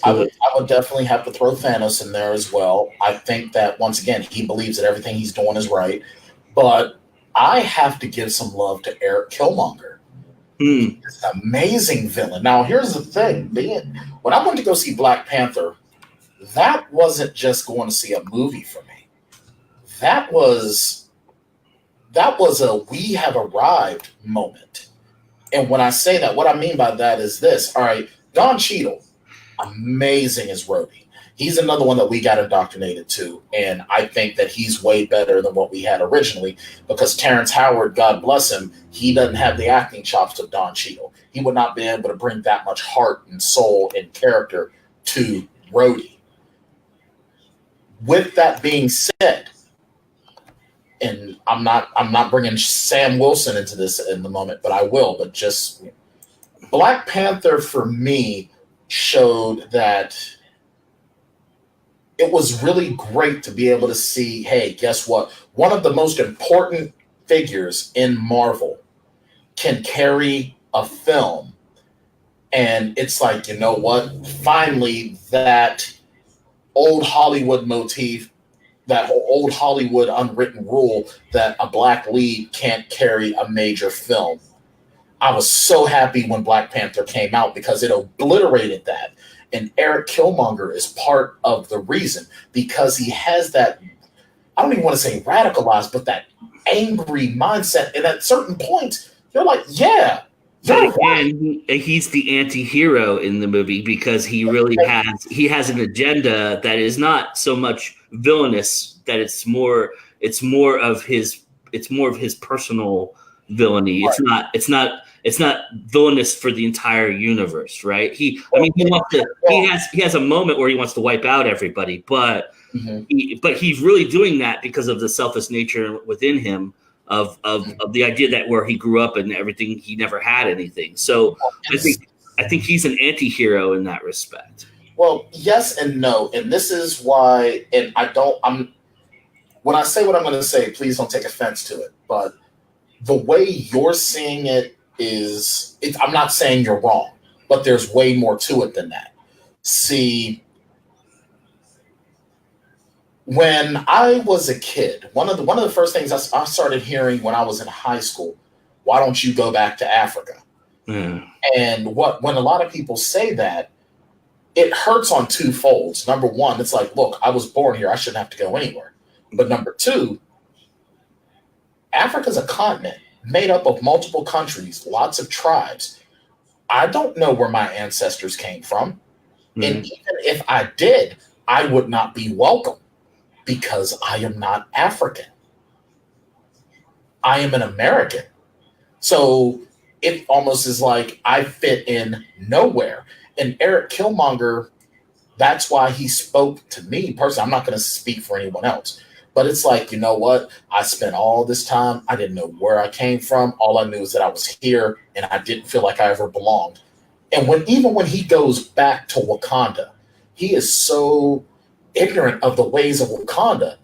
I would definitely have to throw Thanos in there as well. I think that, once again, he believes that everything he's doing is right. But I have to give some love to Eric Killmonger. He's an amazing villain. Now, here's the thing. When I went to go see Black Panther, that wasn't just going to see a movie for me. That was a we have arrived moment. And when I say that, what I mean by that is this. All right, Don Cheadle, amazing as Rhodey. He's another one that we got indoctrinated to, and I think that he's way better than what we had originally, because Terrence Howard, God bless him, he doesn't have the acting chops of Don Cheadle. He would not be able to bring that much heart and soul and character to Rhodey. With that being said, and I'm not bringing Sam Wilson into this in the moment, but I will. But just Black Panther for me showed that it was really great to be able to see, hey, guess what? One of the most important figures in Marvel can carry a film. And it's like, you know what? Finally, that old Hollywood motif, that whole old Hollywood unwritten rule that a black lead can't carry a major film. I was so happy when Black Panther came out because it obliterated that. And Eric Killmonger is part of the reason, because he has that, I don't even want to say radicalized, but that angry mindset. And at certain points, you're like, yeah. But again, he's the anti-hero in the movie because he really has an agenda that is not so much villainous, that it's more of his personal villainy. Right. It's not villainous for the entire universe, right? He has a moment where he wants to wipe out everybody, but he's really doing that because of the selfish nature within him of the idea that where he grew up and everything, he never had anything. So I think he's an anti-hero in that respect. Well, yes and no, and this is why. And when I say what I'm going to say, please don't take offense to it. But the way you're seeing it is, I'm not saying you're wrong, but there's way more to it than that. See, when I was a kid, one of the first things I started hearing when I was in high school, why don't you go back to Africa? Mm. And when a lot of people say that, it hurts on two folds. Number one, it's like, look, I was born here. I shouldn't have to go anywhere. But number two, Africa's a continent made up of multiple countries, lots of tribes. I don't know where my ancestors came from. Mm. And even if I did, I would not be welcome because I am not African. I am an American. So it almost is like I fit in nowhere. And Eric Killmonger, that's why he spoke to me personally. I'm not going to speak for anyone else. But it's like, you know what? I spent all this time. I didn't know where I came from. All I knew is that I was here, and I didn't feel like I ever belonged. And even when he goes back to Wakanda, he is so ignorant of the ways of Wakanda.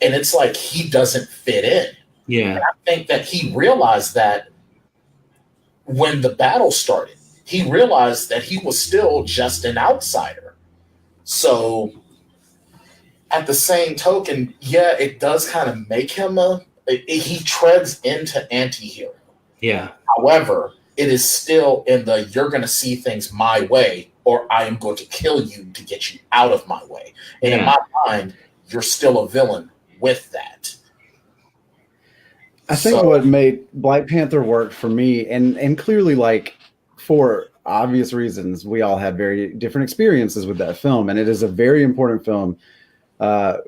And it's like he doesn't fit in. Yeah. And I think that he realized that when the battle started. He realized that he was still just an outsider. So at the same token, yeah, it does kind of make him he treads into anti-hero. Yeah. However, it is still in the you're going to see things my way or I am going to kill you to get you out of my way. And in my mind, you're still a villain with that. I think what made Black Panther work for me, and clearly, like, for obvious reasons, we all had very different experiences with that film, and it is a very important film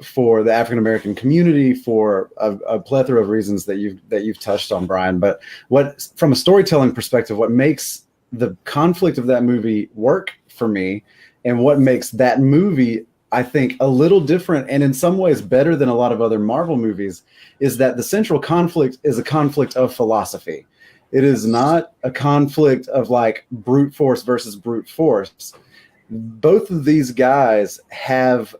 for the African American community for a plethora of reasons that you've touched on, Brian. But from a storytelling perspective, what makes the conflict of that movie work for me, and what makes that movie, I think, a little different and in some ways better than a lot of other Marvel movies, is that the central conflict is a conflict of philosophy. It is not a conflict of like brute force versus brute force. Both of these guys have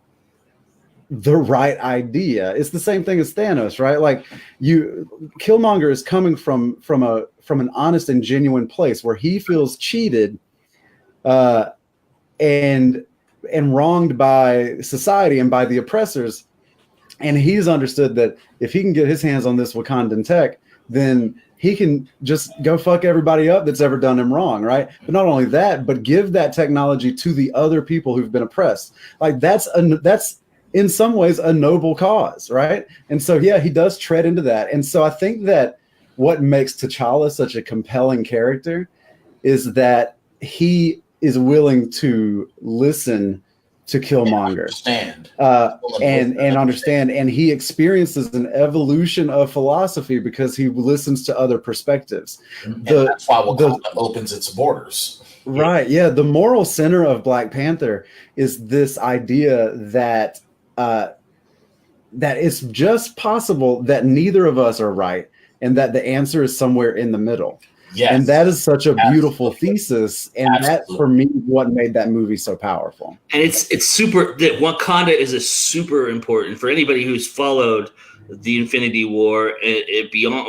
the right idea. It's the same thing as Thanos, right? Like Killmonger is coming from an honest and genuine place where he feels cheated and wronged by society and by the oppressors. And he's understood that if he can get his hands on this Wakandan tech, then he can just go fuck everybody up that's ever done him wrong, right? But not only that, but give that technology to the other people who've been oppressed. Like that's in some ways a noble cause, right? And so, yeah, he does tread into that. And so I think that what makes T'Challa such a compelling character is that he is willing to listen to Killmonger. Understand, and he experiences an evolution of philosophy because he listens to other perspectives. And that's why Wakanda opens its borders. Right. Yeah. The moral center of Black Panther is this idea that that it's just possible that neither of us are right, and that the answer is somewhere in the middle. Yes. And that is such a beautiful thesis. And that, for me, what made that movie so powerful. And it's super, that Wakanda is a super important, for anybody who's followed the Infinity War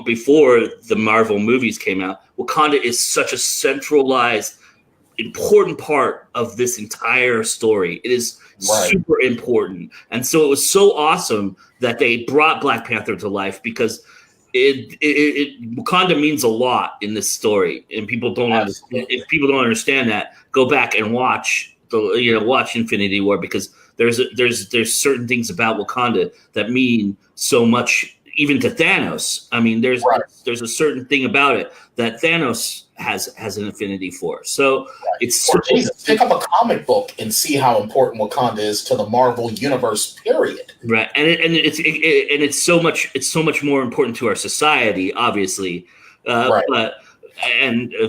before the Marvel movies came out. Wakanda is such a centralized, important part of this entire story. It is super important. And so it was so awesome that they brought Black Panther to life, because Wakanda means a lot in this story, and people don't understand. If people don't understand that, go back and watch Infinity War, because there's certain things about Wakanda that mean so much, even to Thanos. I mean, there's a certain thing about it that Thanos has an affinity for. So it's pick up a comic book and see how important Wakanda is to the Marvel universe. Period. Right, and it's so much more important to our society, obviously. But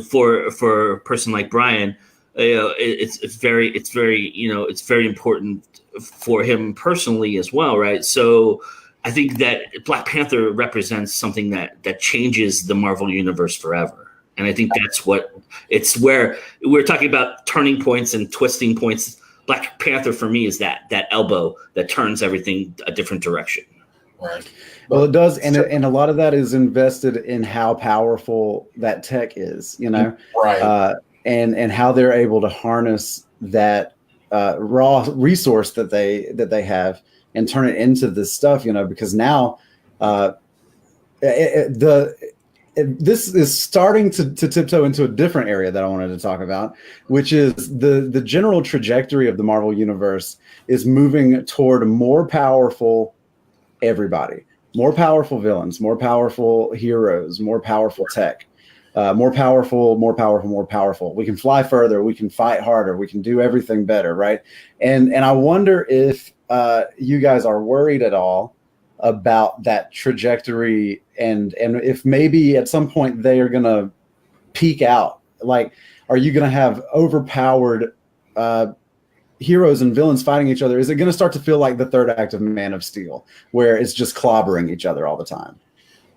for a person like Brian, it's very important for him personally as well, right? So I think that Black Panther represents something that changes the Marvel universe forever. And I think that's where we're talking about turning points and twisting points. Black Panther for me is that elbow that turns everything a different direction. Right. Well, it does, and a lot of that is invested in how powerful that tech is, right? And how they're able to harness that raw resource that they have and turn it into this stuff, because now this is starting to tiptoe into a different area that I wanted to talk about, which is the general trajectory of the Marvel Universe is moving toward more powerful everybody, more powerful villains, more powerful heroes, more powerful tech, more powerful. We can fly further, we can fight harder, we can do everything better, right? And I wonder if you guys are worried at all about that trajectory, and if maybe at some point they are going to peak out. Like, are you going to have overpowered heroes and villains fighting each other? Is it going to start to feel like the third act of Man of Steel, where it's just clobbering each other all the time?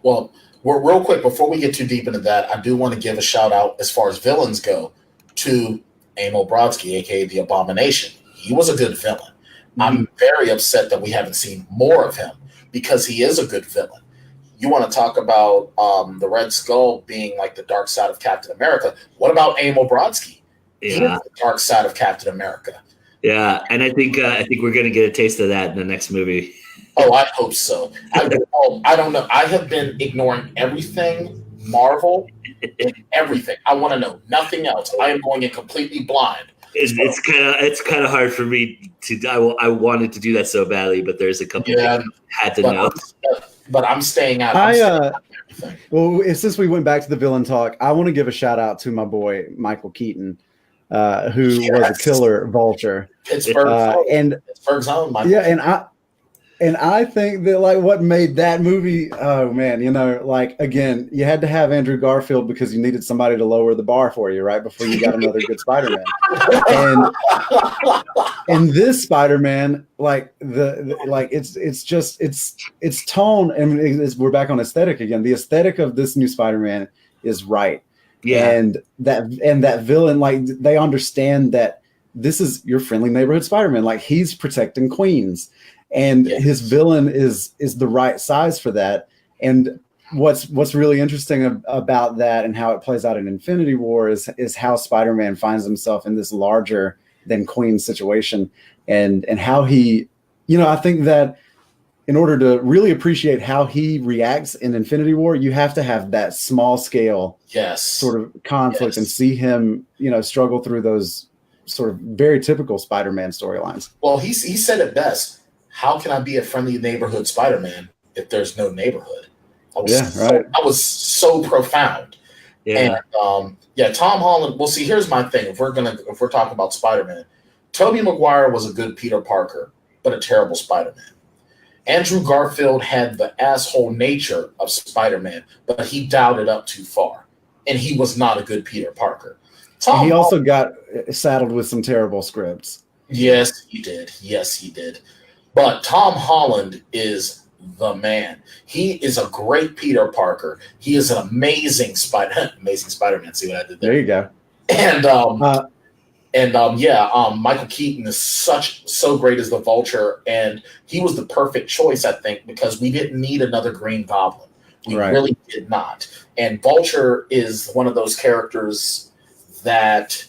Well, real quick, before we get too deep into that, I do want to give a shout out, as far as villains go, to Emil Brodsky, aka the Abomination. He was a good villain. Mm-hmm. I'm very upset that we haven't seen more of him, because he is a good villain. You want to talk about the Red Skull being like the dark side of Captain America. What about Emil Brodsky? Yeah. He is the dark side of Captain America. Yeah, and I think we're going to get a taste of that in the next movie. Oh, I hope so. I don't know. I have been ignoring everything Marvel, everything. I want to know nothing else. I am going in completely blind. It's kind of hard for me to. I wanted to do that so badly, but there's a couple things I had to know. But I'm staying out. Well, since we went back to the villain talk, I want to give a shout out to my boy Michael Keaton, who was a killer Vulture. Pittsburgh's own Michael. Yeah, and I think that, like, what made that movie, oh man, again, you had to have Andrew Garfield because you needed somebody to lower the bar for you, right, before you got another good Spider-Man. And this Spider-Man, it's tone, and we're back on aesthetic again. The aesthetic of this new Spider-Man is right. Yeah. And that villain, like, they understand that this is your friendly neighborhood Spider-Man. Like, he's protecting Queens. And his villain is the right size for that. And what's really interesting about that and how it plays out in Infinity War is how Spider-Man finds himself in this larger than Queen situation, and how he, I think that in order to really appreciate how he reacts in Infinity War, you have to have that small scale sort of conflict and see him, struggle through those sort of very typical Spider-Man storylines. Well, he said it best. How can I be a friendly neighborhood Spider-Man if there's no neighborhood? That was so profound. Yeah. And Tom Holland. Well, see, here's my thing. If we're talking about Spider-Man, Tobey Maguire was a good Peter Parker, but a terrible Spider-Man. Andrew Garfield had the asshole nature of Spider-Man, but he dialed it up too far, and he was not a good Peter Parker. He also got saddled with some terrible scripts. Yes, he did. Yes, he did. But Tom Holland is the man. He is a great Peter Parker. He is an amazing Spider-Man. See what I did there? There you go. And Michael Keaton is so great as the Vulture, and he was the perfect choice, I think, because we didn't need another Green Goblin. We really did not. And Vulture is one of those characters that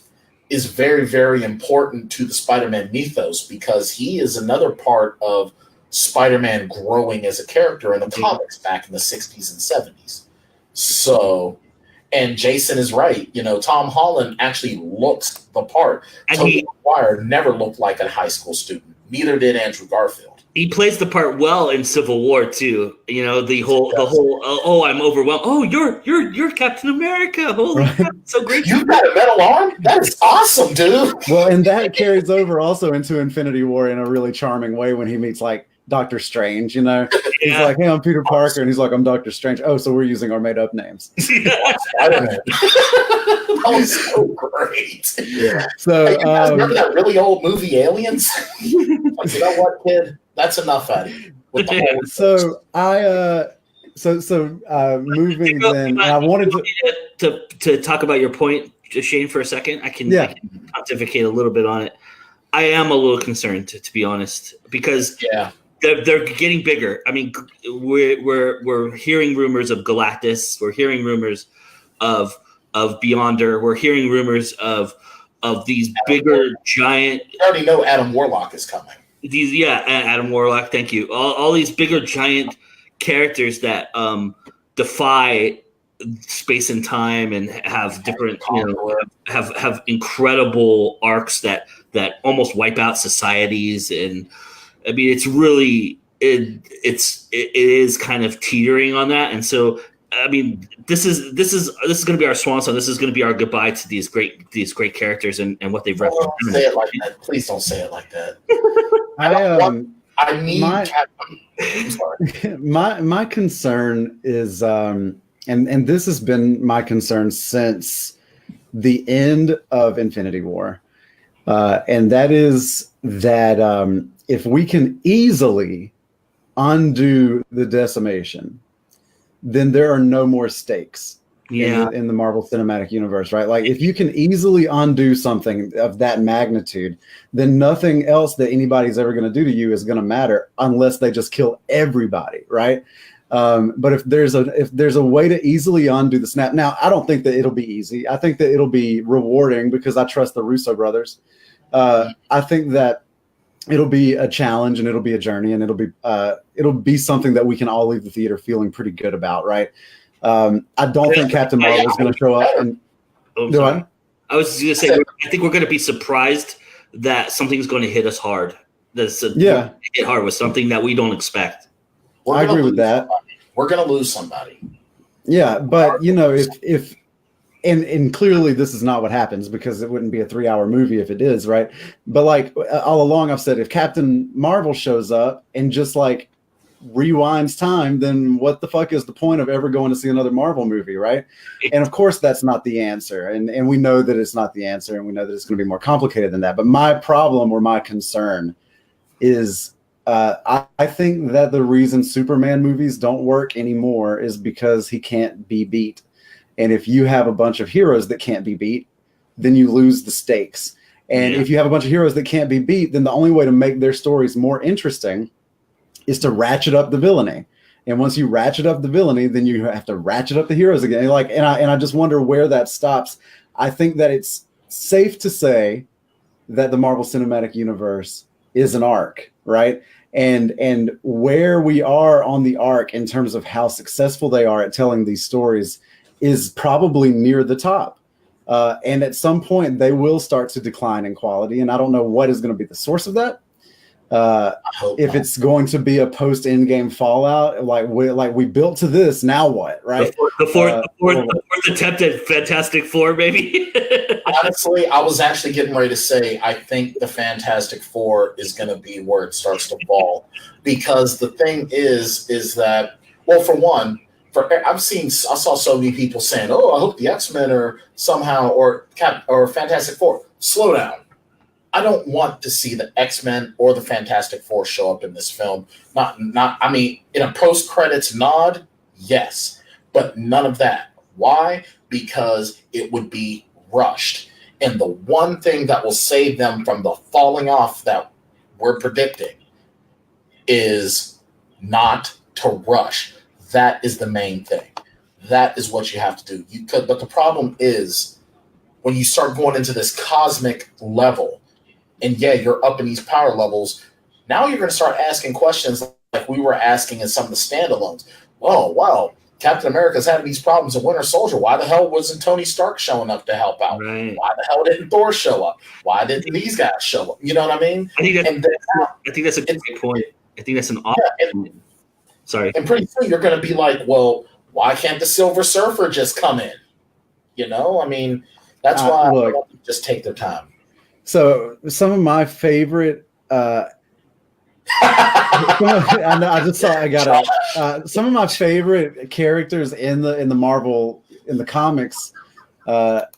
is very, very important to the Spider-Man mythos, because he is another part of Spider-Man growing as a character in the comics back in the 60s and 70s. So, and Jason is right. Tom Holland actually looks the part. Tobey Maguire never looked like a high school student. Neither did Andrew Garfield. He plays the part well in Civil War too. The whole I'm overwhelmed. Oh, you're Captain America. Holy crap, so great. You've got a metal arm? That's awesome, dude. Well, and that carries over also into Infinity War in a really charming way when he meets Doctor Strange, He's like, hey, I'm Peter Parker, and he's like, I'm Doctor Strange. Oh, so we're using our made-up names. Spider-Man. That was so great. Yeah. So, hey, you guys remember that really old movie, Aliens? You know what, kid? That's enough out of you. Moving then, I wanted to talk about your point, Shane, for a second. I can pontificate a little bit on it. I am a little concerned, to be honest, because they're getting bigger. I mean, we're hearing rumors of Galactus. We're hearing rumors of Beyonder. We're hearing rumors of these bigger giant. You already know Adam Warlock is coming. Adam Warlock. Thank you. All these bigger giant characters that defy space and time and have different, have incredible arcs that almost wipe out societies. And I mean, it's really it is kind of teetering on that. And so, I mean, this is going to be our swan song. This is going to be our goodbye to these great characters and what they've represented. Don't say it like that. Please don't say it like that. My concern is, and this has been my concern since the end of Infinity War, and that is that if we can easily undo the decimation, then there are no more stakes in the Marvel Cinematic Universe, right? Like, if you can easily undo something of that magnitude, then nothing else that anybody's ever going to do to you is going to matter unless they just kill everybody, right? But if there's a way to easily undo the snap, now I don't think that it'll be easy. I think that it'll be rewarding because I trust the Russo brothers. I think that it'll be a challenge and it'll be a journey and it'll be something that we can all leave the theater feeling pretty good about, right? I don't think Captain Marvel is going to show up. And I was just going to say, I think we're going to be surprised that something's going to hit us hard. Hit hard with something that we don't expect. I agree with that. We're going to lose somebody. Yeah, but if and clearly this is not what happens, because it wouldn't be a 3-hour movie if it is, right? But like all along I've said, if Captain Marvel shows up and just like rewinds time, then what the fuck is the point of ever going to see another Marvel movie, right? And of course that's not the answer, and we know that it's not the answer, and we know that it's going to be more complicated than that. But my problem or my concern is I think that the reason Superman movies don't work anymore is because he can't be beat. And if you have a bunch of heroes that can't be beat, then you lose the stakes. And if you have a bunch of heroes that can't be beat, then the only way to make their stories more interesting is to ratchet up the villainy. And once you ratchet up the villainy, then you have to ratchet up the heroes again. And I just wonder where that stops. I think that it's safe to say that the Marvel Cinematic Universe is an arc, right? And where we are on the arc in terms of how successful they are at telling these stories is probably near the top. And at some point they will start to decline in quality. And I don't know what is going to be the source of that. If it's going to be a post Endgame Fallout, like we built to this, now what, right? The fourth attempt at Fantastic Four, maybe. Honestly, I was actually getting ready to say I think the Fantastic Four is going to be where it starts to fall, because the thing is that, well, for one, I saw so many people saying, "Oh, I hope the X-Men are somehow or Fantastic Four." Slow down. I don't want to see the X-Men or the Fantastic Four show up in this film. I mean, in a post-credits nod, yes, but none of that. Why? Because it would be rushed. And the one thing that will save them from the falling off that we're predicting is not to rush. That is the main thing. That is what you have to do. But the problem is when you start going into this cosmic level, and yeah, you're up in these power levels, now you're going to start asking questions like we were asking in some of the standalones. Well, wow, Captain America's having these problems in Winter Soldier. Why the hell wasn't Tony Stark showing up to help out? Right. Why the hell didn't Thor show up? Why didn't these guys show up? You know what I mean? I think that's a great point. I think that's an awesome point. Sorry. And pretty soon you're going to be like, well, why can't the Silver Surfer just come in? You know, I mean, that's why I want to just take their time. So some of my favorite, some of my favorite characters in the Marvel, in the comics, are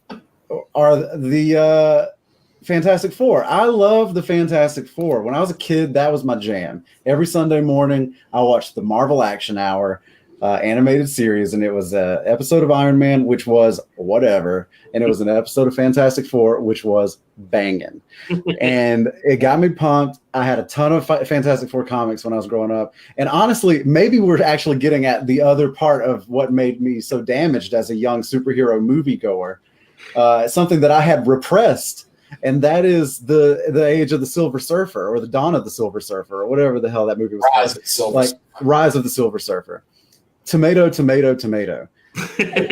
the Fantastic Four. I love the Fantastic Four. When I was a kid, that was my jam. Every Sunday morning, I watched the Marvel Action Hour animated series, and it was an episode of Iron Man, which was whatever, and it was an episode of Fantastic Four, which was banging. And it got me pumped. I had a ton of Fantastic Four comics when I was growing up. And honestly, maybe we're actually getting at the other part of what made me so damaged as a young superhero moviegoer. Something that I had repressed, and that is the age of the Silver Surfer, or the dawn of the Silver Surfer, or whatever the hell that movie was called. Rise of the Silver Surfer. Tomato.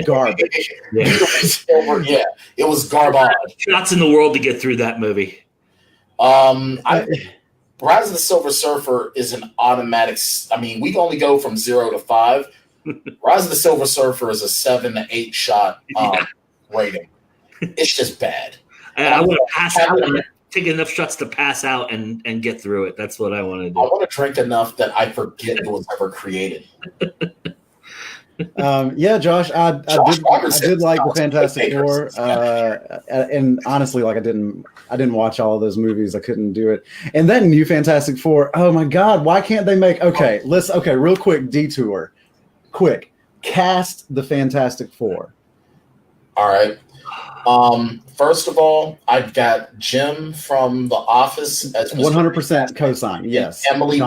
Garbage. Yeah, it was garbage. Shots in the world to get through that movie. Rise of the Silver Surfer is an automatic. I mean, we can only go from 0 to 5. Rise of the Silver Surfer is a 7 to 8 shot rating. It's just bad. I want to pass out. Take enough shots to pass out and get through it. That's what I want to do. I want to drink enough that I forget it was ever created. Yeah, Josh, I did like the Fantastic Four, and honestly, like I didn't watch all of those movies. I couldn't do it. And that new Fantastic Four, oh my God, why can't they make? Okay, real quick detour, cast the Fantastic Four. All right. First of all, I've got Jim from The Office as 100% cosign. Yes, Emily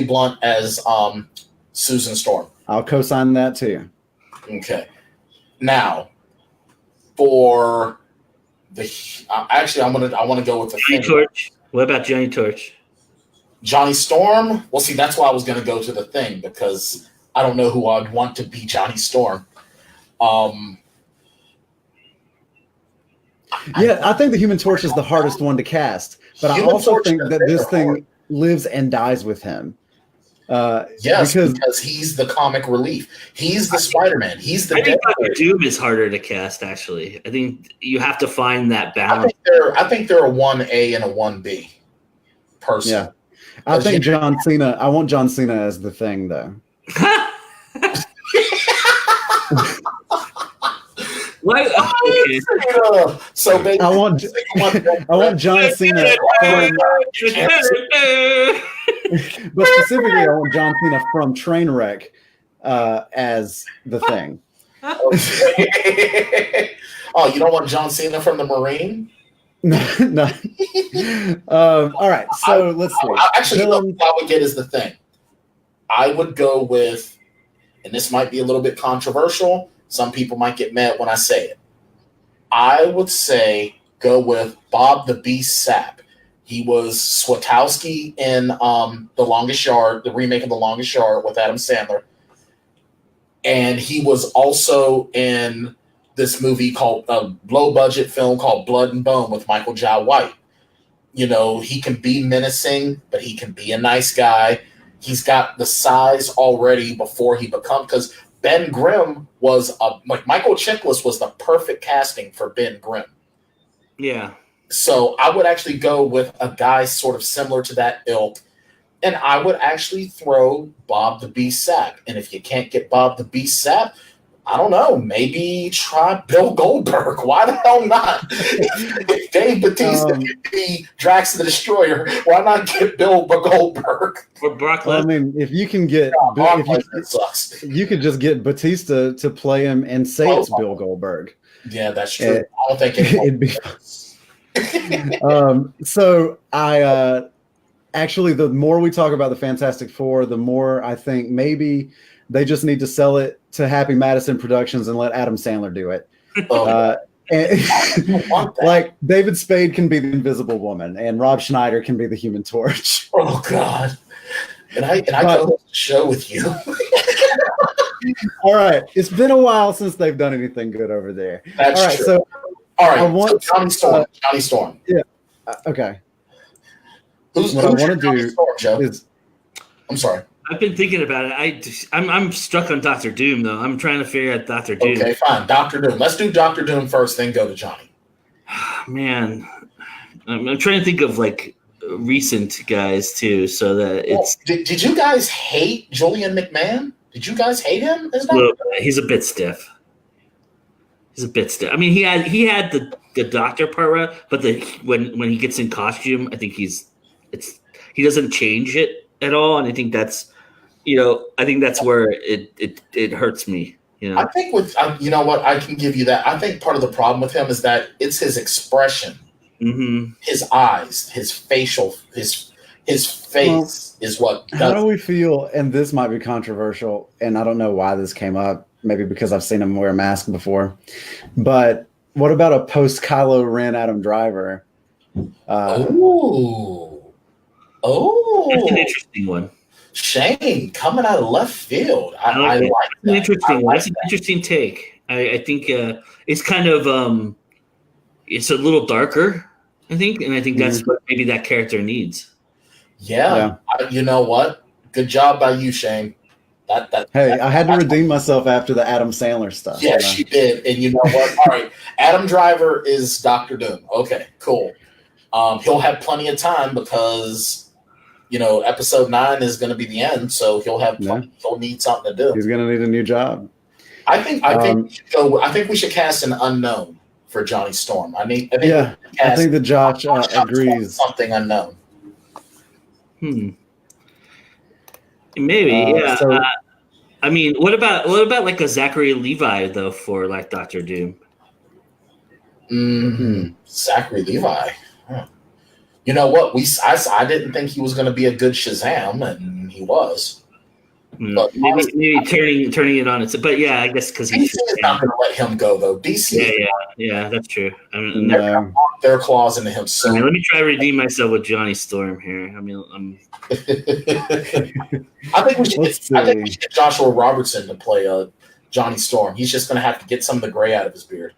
Blunt as Susan Storm. I'll co-sign that too. Okay. Now, for the actually, I want to go with the Johnny Torch. What about Johnny Torch? Johnny Storm. Well, see, that's why I was going to go to the Thing, because I don't know who I'd want to be Johnny Storm. I think the Human Torch is the hardest one to cast, but I also think that this thing lives and dies with him. Yes, because he's the comic relief. He's the Spider-Man. He's the. I think Dr. Doom is harder to cast. Actually, I think you have to find that balance. I think they're a 1A and a 1B person. Yeah, I think John Cena. I want John Cena as the Thing, though. Why? Okay. So basically, I want John Cena but specifically, I want John Cena from Trainwreck as the Thing. Oh, you don't want John Cena from the Marine? No. All right, so let's see. Actually, what I would get is the Thing. I would go with, and this might be a little bit controversial. Some people might get mad when I say it. I would say go with Bob the Beast Sapp. He was Swatowski in The Longest Yard, the remake of The Longest Yard with Adam Sandler. And he was also in this movie called a low-budget film called Blood and Bone with Michael Jai White. He can be menacing, but he can be a nice guy. He's got the size already before he becomes, because Ben Grimm was like Michael Chiklis was the perfect casting for Ben Grimm. Yeah. So I would actually go with a guy sort of similar to that ilk, and I would actually throw Bob the Beast Sapp. And if you can't get Bob the Beast Sapp, I don't know, maybe try Bill Goldberg. Why the hell not? If Dave Bautista can be Drax the Destroyer, why not get Bill Goldberg? Or Brock Lesnar. Well, I mean, if you can get, sucks. You could just get Batista to play him and say it's Bill Goldberg. Yeah, that's true. I don't think it'd be. So I actually, the more we talk about the Fantastic Four, the more I think maybe they just need to sell it to Happy Madison Productions and let Adam Sandler do it. And, like David Spade can be the Invisible Woman, and Rob Schneider can be the Human Torch. Oh God! And I go to the show with you. All right, it's been a while since they've done anything good over there. That's all right, true. So all right, Johnny Storm. Johnny Storm. Yeah. Okay. What I want to do Storm, is. I'm sorry. I've been thinking about it. I'm stuck on Doctor Doom though. I'm trying to figure out Doctor Doom. Okay, fine. Doctor Doom. Let's do Doctor Doom first, then go to Johnny. Man, I'm trying to think of like recent guys too, so that it's. Did you guys hate Julian McMahon? Did you guys hate him? He's a bit stiff. I mean, he had the doctor part right, but when he gets in costume, I think he doesn't change it at all, and I think that's. I think that's where it hurts me. I think with you know what, I can give you that. I think part of the problem with him is that it's his expression, his eyes, his facial, his face is what. How do we feel? And this might be controversial, and I don't know why this came up. Maybe because I've seen him wear a mask before. But what about a post Kylo Ren Adam Driver? That's an interesting one. Shane coming out of left field. I like that. Interesting. That's an interesting take. I think it's kind of it's a little darker. I think, and I think that's what maybe that character needs. Yeah. You know what? Good job by you, Shane. I had to redeem myself after the Adam Sandler stuff. Yes, you did. And you know what? All right, Adam Driver is Dr. Doom. Okay, cool. He'll have plenty of time because. Episode 9 is going to be the end, so he'll need something to do. He's going to need a new job. I think we should cast an unknown for Johnny Storm. I think that Josh agrees. Something unknown. Maybe, yeah. So, I mean, what about like a Zachary Levi though for like Dr. Doom? Zachary Levi. Huh. You know what? I didn't think he was going to be a good Shazam, and he was. But maybe turning it on its. But yeah, I guess because DC is not going to let him go though. DC. Yeah, that's true. Their claws into him. So let me try to redeem myself with Johnny Storm here. I mean, I think we should get Joshua Robertson to play Johnny Storm. He's just going to have to get some of the gray out of his beard.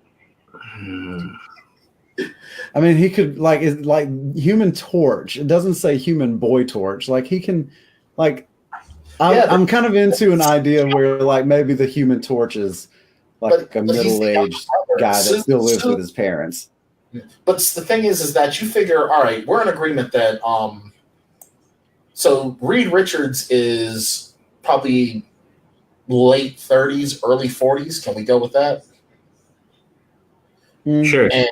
I mean, he could it's like Human Torch. It doesn't say Human Boy Torch. Like he can, I'm kind of into an idea where like maybe the Human Torch is like a middle-aged guy that still lives with his parents. But the thing is that you figure, all right, we're in agreement that so Reed Richards is probably late 30s, early 40s. Can we go with that? Sure. And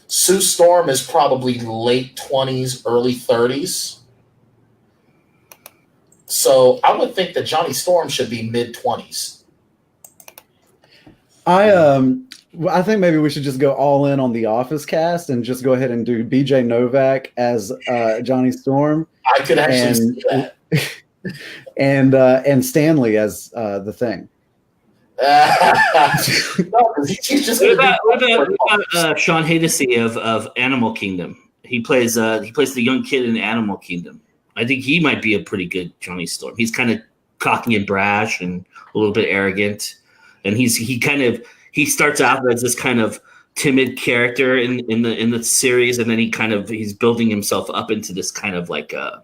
Sue Storm is probably late 20s, early 30s. So I would think that Johnny Storm should be mid 20s. I think maybe we should just go all in on the Office cast and just go ahead and do BJ Novak as Johnny Storm. I could actually see that. and Stanley as the Thing. He's just what about Sean Hennessy of Animal Kingdom? He plays the young kid in Animal Kingdom. I think he might be a pretty good Johnny Storm. He's kind of cocky and brash and a little bit arrogant, and he starts out as this kind of timid character in the series, and then he's building himself up into this kind of like a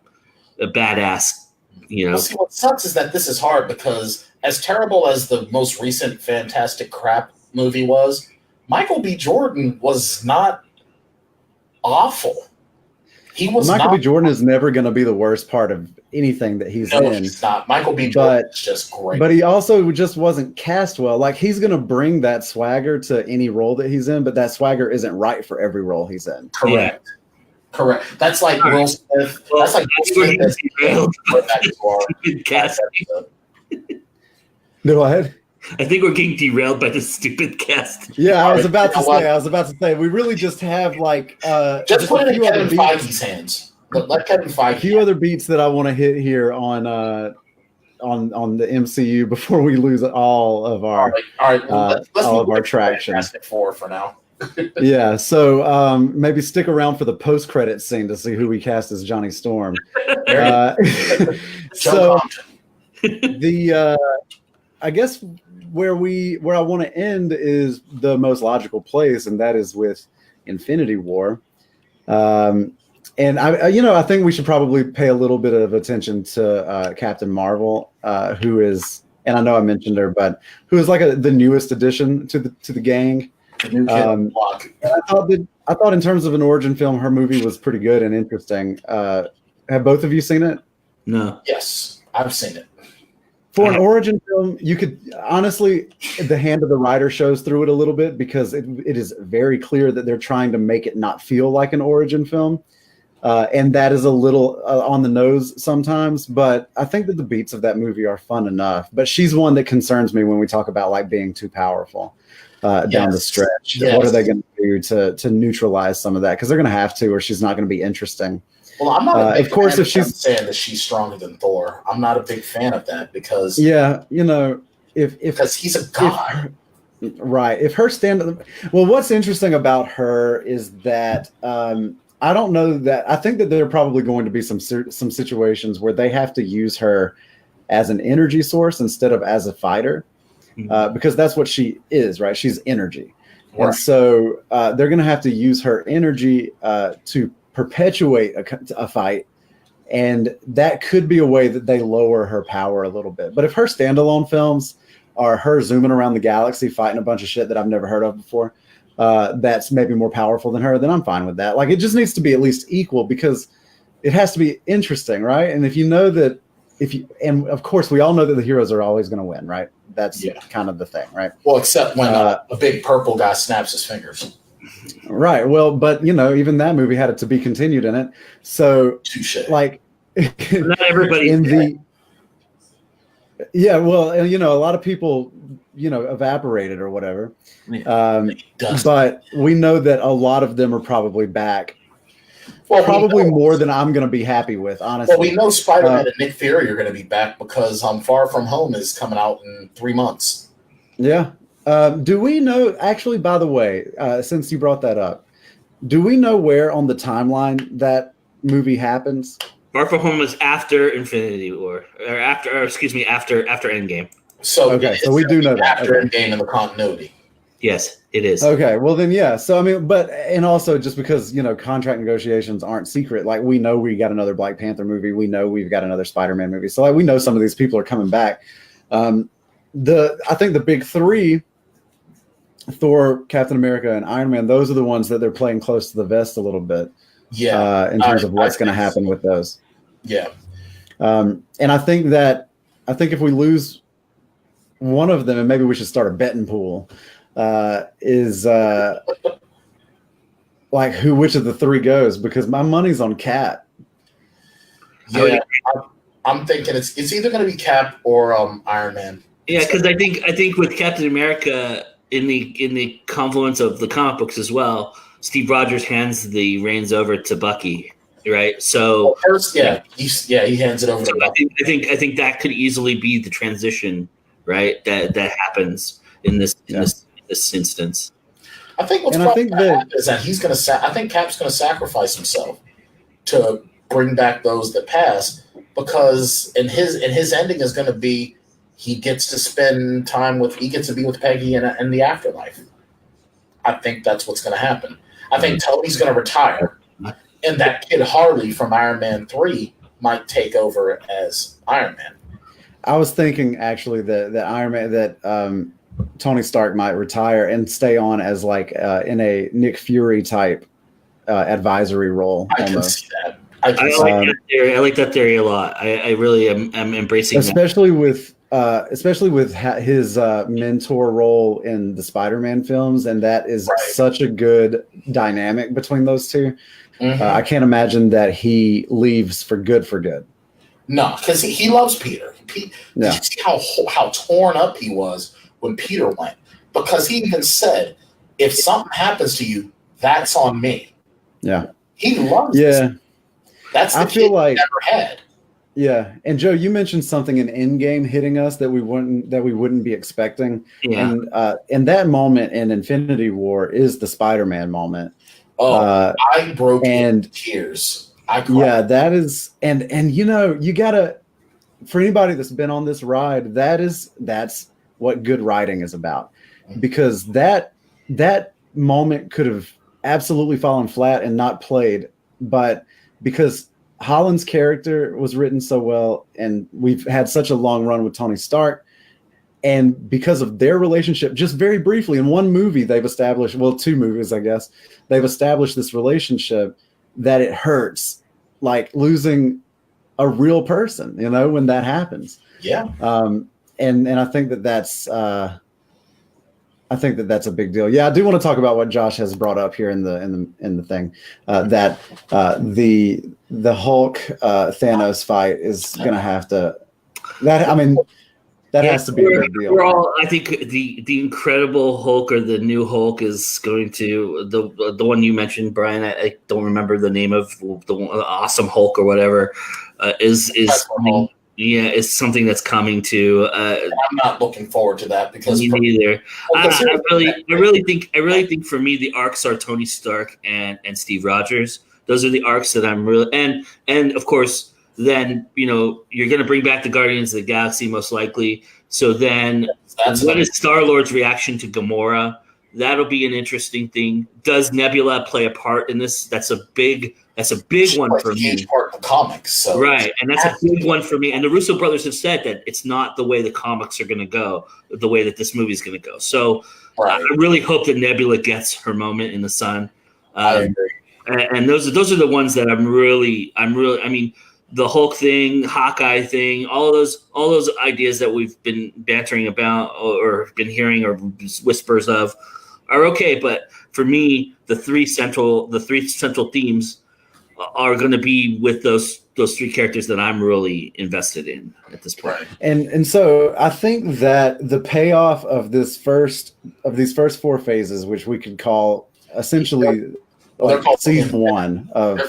badass. Well, see, what sucks is that this is hard because as terrible as the most recent Fantastic Crap movie was, Michael B. Jordan was not awful. Michael B. Jordan is never going to be the worst part of anything that he's in. No, he's not. Michael B. Jordan is just great. But he also just wasn't cast well. Like, he's going to bring that swagger to any role that he's in, but that swagger isn't right for every role he's in. Correct. Yeah. Correct. That's like Will Smith. Well, that's like Will Smith. No, I think we're getting derailed by this stupid cast. Yeah, I was about to say, we really just have like just put it in Kevin Feige's hands. Let Kevin Feige. A few other beats that I want to hit here on the MCU before we lose all of our let's all of our traction. Fantastic Four for now. Yeah, so maybe stick around for the post-credit scene to see who we cast as Johnny Storm. So I guess where I want to end is the most logical place, and that is with Infinity War. And I think we should probably pay a little bit of attention to Captain Marvel, who is, and I know I mentioned her, but who is like the newest addition to the gang. I thought in terms of an origin film, her movie was pretty good and interesting. Have both of you seen it? No. Yes, I've seen it. For an origin film, you could honestly, the hand of the writer shows through it a little bit because it is very clear that they're trying to make it not feel like an origin film. And that is a little on the nose sometimes, but I think that the beats of that movie are fun enough. But she's one that concerns me when we talk about like being too powerful. Down the stretch. Yes. What are they going to do to neutralize some of that? Because they're going to have to, or she's not going to be interesting. Well, I'm not. Of course, if she's saying that she's stronger than Thor, I'm not a big fan of that because because he's a god, right? If her stand, well, what's interesting about her is that I don't know that I think that there are probably going to be some situations where they have to use her as an energy source instead of as a fighter. Because that's what she is, right? She's energy. Right. And so they're going to have to use her energy to perpetuate a fight. And that could be a way that they lower her power a little bit. But if her standalone films are her zooming around the galaxy, fighting a bunch of shit that I've never heard of before, that's maybe more powerful than her, then I'm fine with that. Like, it just needs to be at least equal because it has to be interesting, right? And if you know that, and of course, we all know that the heroes are always going to win, right? That's kind of the thing, right? Well, except when a big purple guy snaps his fingers. Right. Well, but even that movie had it to be continued in it. So, like, not everybody in the. Yeah, well, a lot of people, evaporated or whatever. But we know that a lot of them are probably back. Well, probably more than I'm going to be happy with, honestly. Well, we know Spider-Man and Nick Fury are going to be back because Far From Home is coming out in 3 months. Yeah. Do we know, actually, by the way, since you brought that up, do we know where on the timeline that movie happens? Far From Home is after Infinity War, after Endgame. So we do know that. After Endgame in the continuity. Yes, it is. Okay, well then, yeah. So I mean, and also just because contract negotiations aren't secret, like we know we got another Black Panther movie, we know we've got another Spider-Man movie, so like we know some of these people are coming back. I think the big three, Thor, Captain America, and Iron Man, those are the ones that they're playing close to the vest a little bit. Yeah, in terms of what's going to happen with those. Yeah, and I think if we lose one of them, and maybe we should start a betting pool. Which of the three goes, because my money's on Cap. Yeah, I'm thinking it's either going to be Cap or Iron Man. Yeah, because I think with Captain America in the confluence of the comic books as well, Steve Rogers hands the reins over to Bucky, right? So first, he hands it over to Bucky. I think that could easily be the transition, right? That happens in this instance. I think what's probably going to happen is that he's going to. I think Cap's going to sacrifice himself to bring back those that pass, because in his ending is going to be he gets to spend time he gets to be with Peggy in the afterlife. I think that's what's going to happen. I think Tony's going to retire, and that kid Harley from Iron Man 3 might take over as Iron Man. I was thinking actually that Iron Man, that Tony Stark might retire and stay on as like in a Nick Fury type advisory role. I almost. can see that. I like that theory. I like that theory a lot. I really am embracing especially that. Especially with his mentor role in the Spider-Man films, and that is such a good dynamic between those two. Mm-hmm. I can't imagine that he leaves for good. No, because he loves Peter. Did you see how torn up he was when Peter went? Because he even said, if something happens to you, that's on me. Yeah. He loves this. That's the kid he never had. Yeah. And Joe, you mentioned something in Endgame hitting us that we wouldn't be expecting. Yeah. And that moment in Infinity War is the Spider-Man moment. Oh, I broke into tears. I cried. Yeah, that is, and you know, you gotta, for anybody that's been on this ride, that's what good writing is about, because that moment could have absolutely fallen flat and not played, but because Holland's character was written so well, and we've had such a long run with Tony Stark, and because of their relationship, just very briefly in one movie, they've established, well, 2 movies, I guess, they've established this relationship that it hurts, like losing a real person, you know, when that happens. Yeah. And I think that's a big deal. Yeah, I do want to talk about what Josh has brought up here in the thing, that the Hulk Thanos fight is going to have to. That has to be a big deal. I think the Incredible Hulk or the new Hulk is going to the one you mentioned, Brian. I don't remember the name of the Awesome Hulk or whatever. Is something that's coming to. I'm not looking forward to that because me neither. I really think for me the arcs are Tony Stark and Steve Rogers. Those are the arcs that I'm really and of course. Then, you know, you're going to bring back the Guardians of the Galaxy most likely. So then what is Star-Lord's reaction to Gamora? That'll be an interesting thing. Does Nebula play a part in this? That's a big one for me. Part of the comics, so. Right, and that's a big one for me. And the Russo brothers have said that it's not the way the comics are going to go, the way that this movie is going to go. So I really hope that Nebula gets her moment in the sun. I agree. And those are the ones that I'm really. I mean. The Hulk thing, Hawkeye thing, all those ideas that we've been bantering about or been hearing or whispers of are okay. But for me, the three central themes are going to be with those 3 characters that I'm really invested in at this point. And so I think that the payoff of these first 4 phases, which we could call essentially. Like season 1 of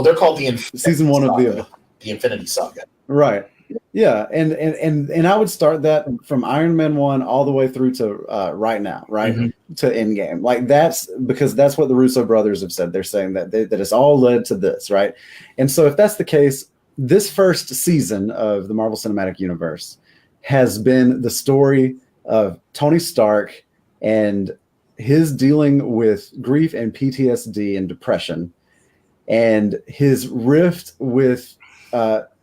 they're called the season 1 of the Infinity Saga. Right. Yeah, and I would start that from Iron Man 1 all the way through to right now, right? Mm-hmm. To Endgame. Like that's because that's what the Russo brothers have said. They're saying that that it's all led to this, right? And so if that's the case, this first season of the Marvel Cinematic Universe has been the story of Tony Stark and his dealing with grief and PTSD and depression, and his rift with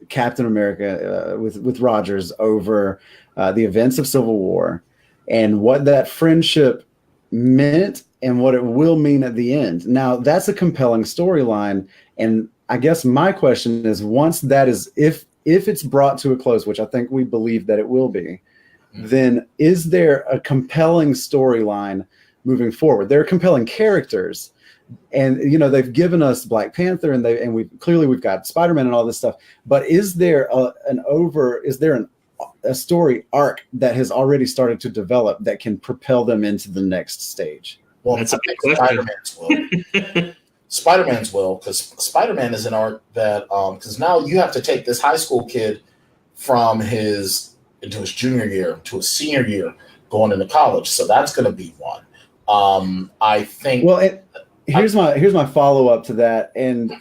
Captain America, with Rogers over the events of Civil War, and what that friendship meant and what it will mean at the end. Now, that's a compelling storyline, and I guess my question is, once that is, if it's brought to a close, which I think we believe that it will be, then is there a compelling storyline moving forward? There are compelling characters, and you know they've given us Black Panther, and we've got Spider-Man and all this stuff. But is there a story arc that has already started to develop that can propel them into the next stage? Well, that's a big question. Spider-Man's will, because Spider-Man is an arc that because now you have to take this high school kid from into his junior year to his senior year going into college, so that's going to be one. I think. Well, here's my follow up to that. And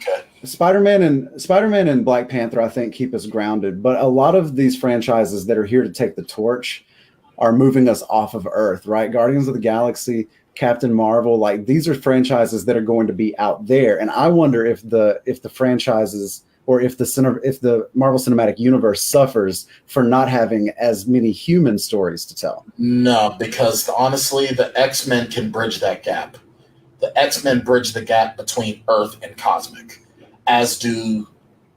Spider-Man and Black Panther, I think, keep us grounded. But a lot of these franchises that are here to take the torch are moving us off of Earth, right? Guardians of the Galaxy Captain Marvel, like these are franchises that are going to be out there, and I wonder if the franchises or if the Marvel Cinematic Universe suffers for not having as many human stories to tell. No, because honestly, the X-Men can bridge that gap. The X-Men bridge the gap between Earth and Cosmic, as do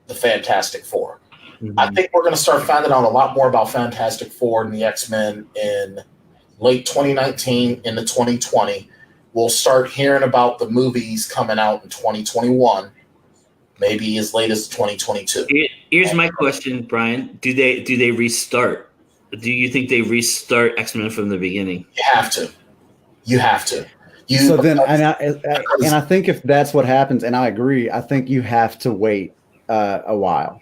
the Fantastic Four. Mhm. I think we're going to start finding out a lot more about Fantastic Four and the X-Men in late 2019 into 2020. We'll start hearing about the movies coming out in 2021, maybe as late as 2022. Here's my question, Brian. Do they restart? Do you think they restart X-Men from the beginning? You have to. You have to. So then, and I think if that's what happens, and I agree, I think you have to wait a while.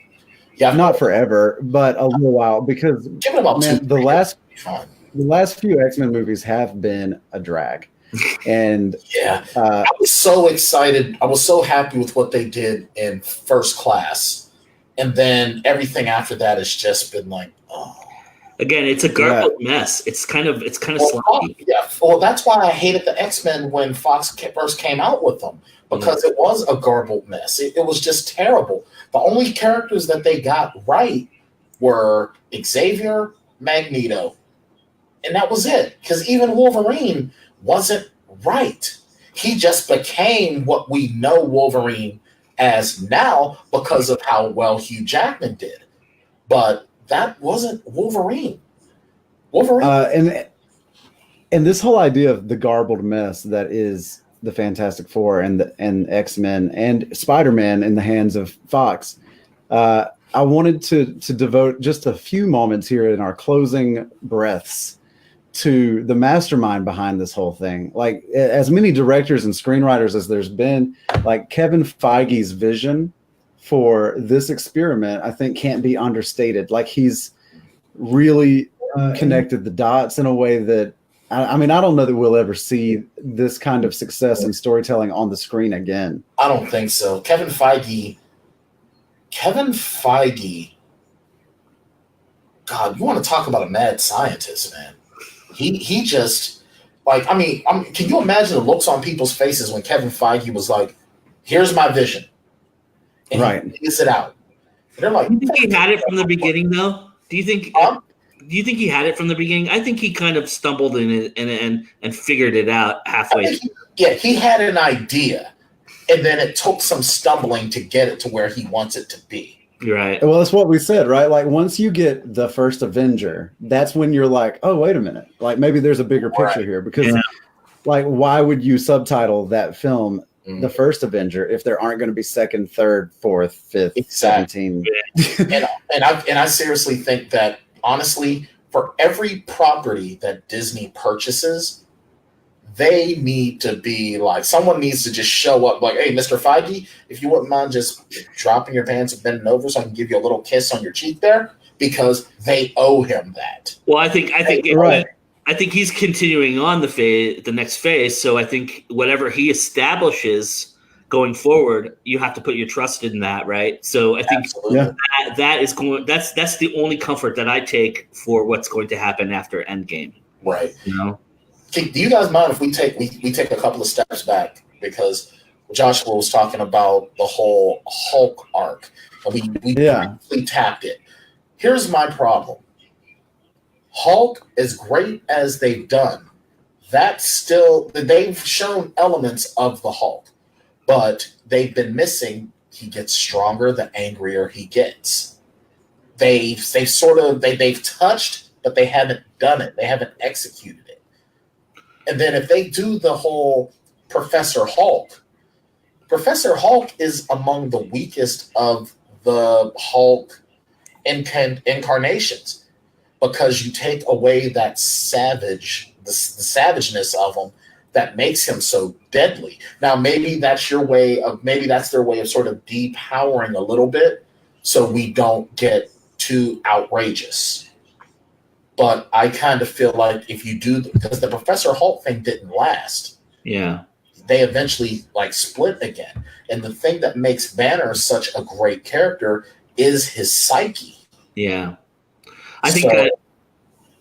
Yeah, not forever, but a little while, because give it about man, 2 the last few X-Men movies have been a drag. And yeah, I was so excited. I was so happy with what they did in First Class, and then everything after that has just been like, oh. Again, it's a garbled mess. It's kind of sloppy. Yeah, well, that's why I hated the X-Men when Fox first came out with them, because it was a garbled mess. It was just terrible. The only characters that they got right were Xavier, Magneto, and that was it. Because even Wolverine wasn't right. He just became what we know Wolverine as now because of how well Hugh Jackman did. But that wasn't Wolverine. And this whole idea of the garbled mess that is the Fantastic Four and X-Men and Spider-Man in the hands of Fox, I wanted to devote just a few moments here in our closing breaths to the mastermind behind this whole thing. Like, as many directors and screenwriters as there's been, like Kevin Feige's vision for this experiment, I think can't be understated. Like, he's really connected the dots in a way that, I mean, I don't know that we'll ever see this kind of success in storytelling on the screen again. I don't think so. Kevin Feige, God, you want to talk about a mad scientist, man. He just, like, I mean, can you imagine the looks on people's faces when Kevin Feige was like, here's my vision. And right. He lays it out. And they're like, do you think he had it from the beginning, though? Do you think he had it from the beginning? I think he kind of stumbled in it and figured it out halfway. He had an idea, and then it took some stumbling to get it to where he wants it to be. Right. Well, that's what we said, right? Like, once you get the first Avenger, that's when you're like, oh, wait a minute. Like, maybe there's a bigger picture here, because like, why would you subtitle that film the first Avenger if there aren't going to be second, third, fourth, fifth, 17? and I seriously think that, honestly, for every property that Disney purchases, they need to be like, someone needs to just show up like, hey, Mr. Feige, if you wouldn't mind just dropping your pants and bending over so I can give you a little kiss on your cheek there, because they owe him that. Well, I think he's continuing on the next phase. So I think whatever he establishes going forward, you have to put your trust in that, right? So I think that's the only comfort that I take for what's going to happen after Endgame. Right. You know? Do you guys mind if we take a couple of steps back, because Joshua was talking about the whole Hulk arc, and we briefly tapped it. Here's my problem. Hulk, as great as they've done, they've shown elements of the Hulk, but they've been missing. He gets stronger the angrier he gets. They've touched, but they haven't done it. They haven't executed it. And then if they do the whole Professor Hulk is among the weakest of the Hulk incarnations, because you take away that the savageness of him that makes him so deadly. Now, maybe that's their way of sort of depowering a little bit, so we don't get too outrageous. But I kind of feel like if you do, because the Professor Hulk thing didn't last. Yeah. They eventually split again. And the thing that makes Banner such a great character is his psyche. Yeah. I think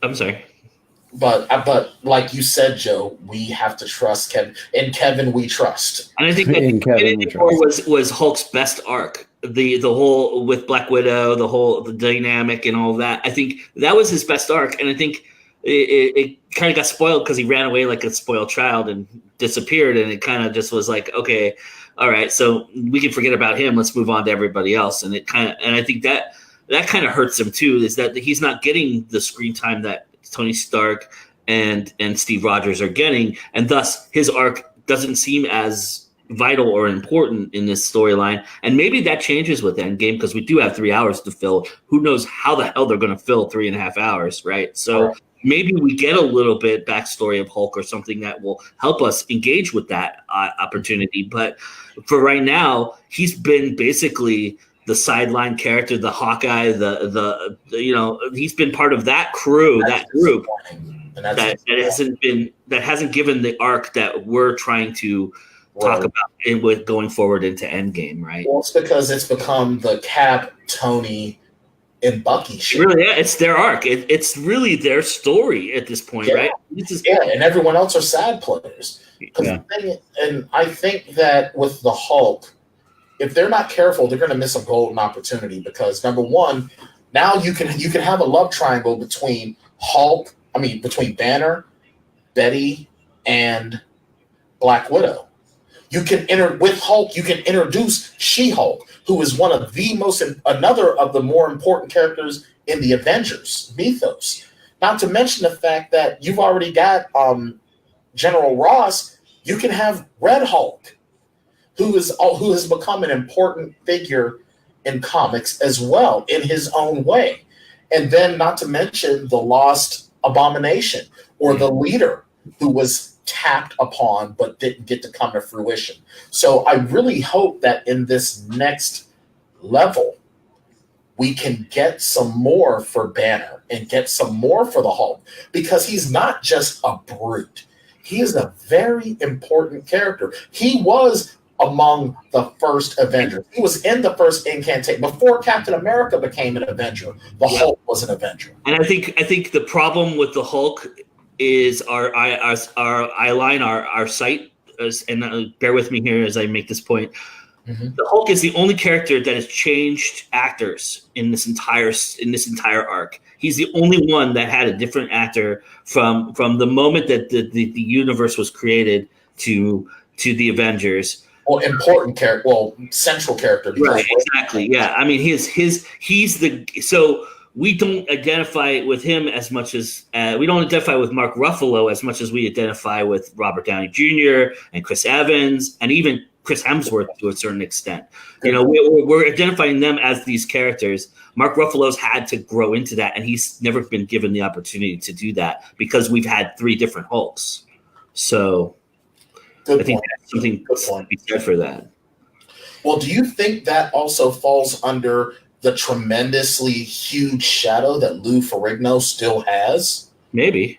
I'm sorry. but like you said, Joe, we have to trust Kevin. In Kevin, we trust. And I think that In Kevin, we trust. was Hulk's best arc. The whole with Black Widow, the dynamic and all of that. I think that was his best arc, and I think it kind of got spoiled because he ran away like a spoiled child and disappeared, and it kind of just was like, okay, all right, so we can forget about him. Let's move on to everybody else. And I think that kind of hurts him too, is that he's not getting the screen time that Tony Stark and Steve Rogers are getting, and thus his arc doesn't seem as vital or important in this storyline. And maybe that changes with Endgame because we do have 3 hours to fill. Who knows how the hell they're going to fill 3.5 hours, right? So maybe we get a little bit backstory of Hulk or something that will help us engage with that opportunity. But for right now, he's been basically the sideline character, the Hawkeye, the he's been part of that crew, that group that hasn't given the arc that we're trying to talk about with going forward into Endgame, right? Well, it's because it's become the Cap, Tony, and Bucky show. Really, yeah, it's their arc. It's really their story at this point, right? And everyone else are side players. And I think that with the Hulk, if they're not careful, they're going to miss a golden opportunity because number one, now you can have a love triangle between between Banner, Betty, and Black Widow. You can with Hulk, you can introduce She-Hulk, who is another of the more important characters in the Avengers mythos. Not to mention the fact that you've already got General Ross. You can have Red Hulk, who has become an important figure in comics as well in his own way. And then not to mention the Lost Abomination or the leader who was tapped upon but didn't get to come to fruition. So I really hope that in this next level, we can get some more for Banner and get some more for the Hulk because he's not just a brute. He is a very important character. He was among the first Avengers. He was in the first incantation. Before Captain America became an Avenger, the Hulk was an Avenger. And I think the problem with the Hulk is our eye line, our sight, and bear with me here as I make this point. Mm-hmm. The Hulk is the only character that has changed actors in this entire arc. He's the only one that had a different actor from the moment that the universe was created to the Avengers. Well, important character. Well, central character. Right. Exactly. Yeah. I mean, so we don't identify with him as much as we don't identify with Mark Ruffalo as much as we identify with Robert Downey Jr. and Chris Evans and even Chris Hemsworth to a certain extent. You know, we're identifying them as these characters. Mark Ruffalo's had to grow into that, and he's never been given the opportunity to do that because we've had 3 different Hulks. So I think that's something to be said for that. Well, do you think that also falls under the tremendously huge shadow that Lou Ferrigno still has? Maybe.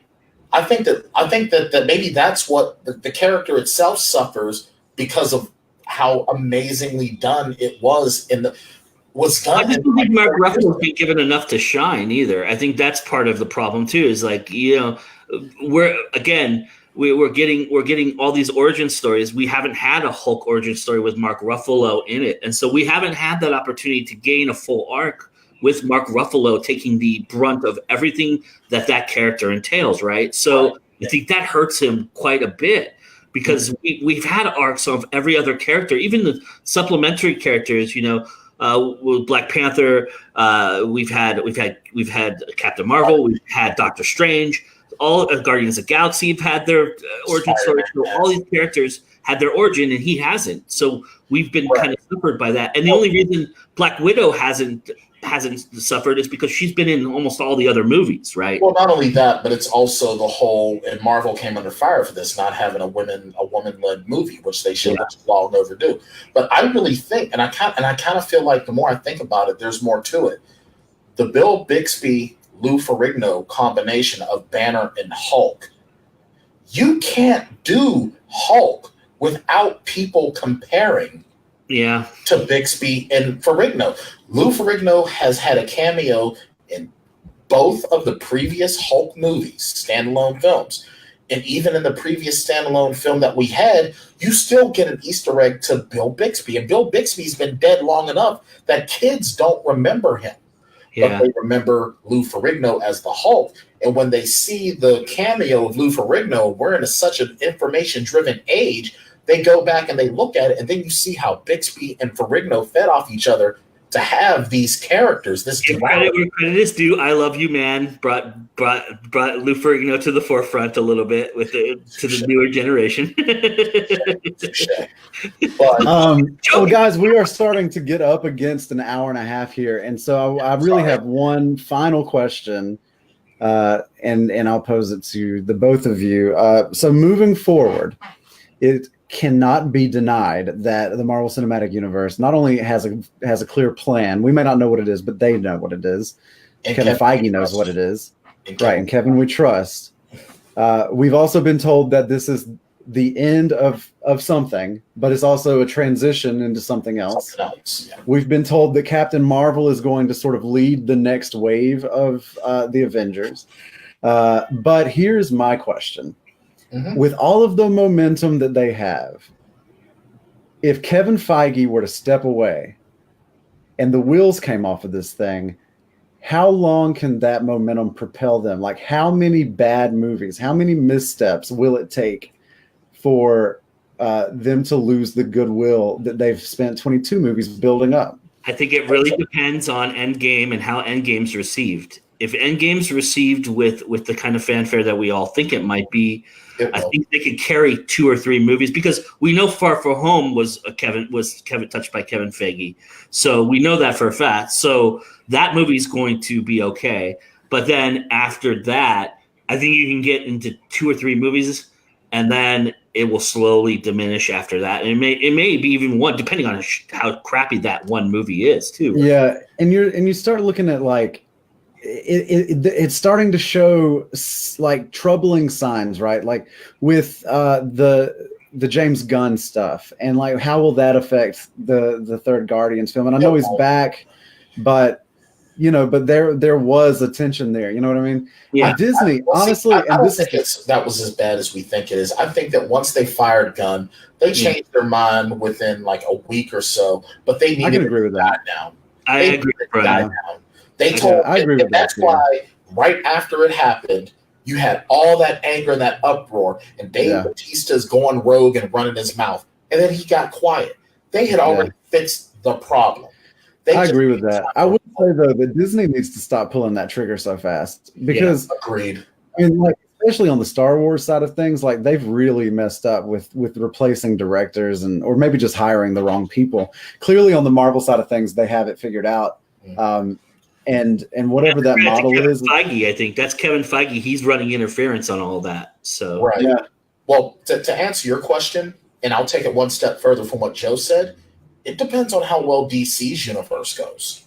I think that maybe that's what the character itself suffers because of how amazingly done it was done. I just don't think Mark Ruffalo's been given enough to shine either. I think that's part of the problem too. Is like, you know, we're getting all these origin stories. We haven't had a Hulk origin story with Mark Ruffalo in it, and so we haven't had that opportunity to gain a full arc with Mark Ruffalo taking the brunt of everything that character entails. Right. So I think that hurts him quite a bit. Because we've had arcs of every other character, even the supplementary characters. You know, with Black Panther, we've had Captain Marvel, we've had Doctor Strange, all Guardians of the Galaxy have had their origin story. So all these characters had their origin, and he hasn't. So we've been kind of suffered by that. And the only reason Black Widow hasn't suffered is because she's been in almost all the other movies, right? Well, not only that, but it's also the whole, and Marvel came under fire for this, not having a woman-led movie, which they should have long overdue. But I really think, and I kind of feel like the more I think about it, there's more to it. The Bill Bixby, Lou Ferrigno combination of Banner and Hulk, you can't do Hulk without people comparing to Bixby and Ferrigno. Lou Ferrigno has had a cameo in both of the previous Hulk movies, standalone films, and even in the previous standalone film that we had, you still get an Easter egg to Bill Bixby. And Bill Bixby's been dead long enough that kids don't remember him. But they remember Lou Ferrigno as the Hulk. And when they see the cameo of Lou Ferrigno, we're in such an information-driven age, they go back and they look at it, and then you see how Bixby and Ferrigno fed off each other to have these characters. This credit where credit is due. I Love You Man brought Lou Ferrigno to the forefront a little bit with to the newer generation. Well, guys, we are starting to get up against an hour and a half here, and so I really have one final question, and I'll pose it to the both of you. So moving forward, it cannot be denied that the Marvel Cinematic Universe not only has a clear plan. We may not know what it is, but they know what it is. And Kevin Feige knows what it is. Right, and Kevin we trust. We've also been told that this is the end of something, but it's also a transition into something else. Yeah. We've been told that Captain Marvel is going to sort of lead the next wave of the Avengers. But here's my question. Mm-hmm. With all of the momentum that they have, if Kevin Feige were to step away and the wheels came off of this thing, how long can that momentum propel them? Like, how many bad movies, how many missteps will it take for them to lose the goodwill that they've spent 22 movies building up? I think it really depends on Endgame and how Endgame's received. If Endgame's received with the kind of fanfare that we all think it might be, I think they could carry 2 or 3 movies, because we know Far From Home was Kevin touched by Kevin Feige, so we know that for a fact. So that movie's going to be okay. But then after that, I think you can get into 2 or 3 movies, and then it will slowly diminish after that. And it may be even one, depending on how crappy that one movie is too. Right? Yeah, and you start looking at like. It's starting to show like troubling signs, right? Like with the James Gunn stuff, and like how will that affect the third Guardians film? And I know he's back, but there was a tension there. You know what I mean? Yeah. Disney, honestly, I don't think that was as bad as we think it is. I think that once they fired Gunn, they changed their mind within like a week or so. But they needed to die down. I agree with Brian. They told, and that's why right after it happened, you had all that anger and that uproar, and Dave Bautista's going rogue and running his mouth, and then he got quiet. They had already fixed the problem. I agree with that. I would say though that Disney needs to stop pulling that trigger so fast, because agreed. I mean, like especially on the Star Wars side of things, like they've really messed up with replacing directors or maybe just hiring the wrong people. Clearly, on the Marvel side of things, they have it figured out. And whatever that model is, Feige, I think that's Kevin Feige. He's running interference on all that. So right. Yeah. Well, to answer your question, and I'll take it one step further from what Joe said, it depends on how well DC's universe goes.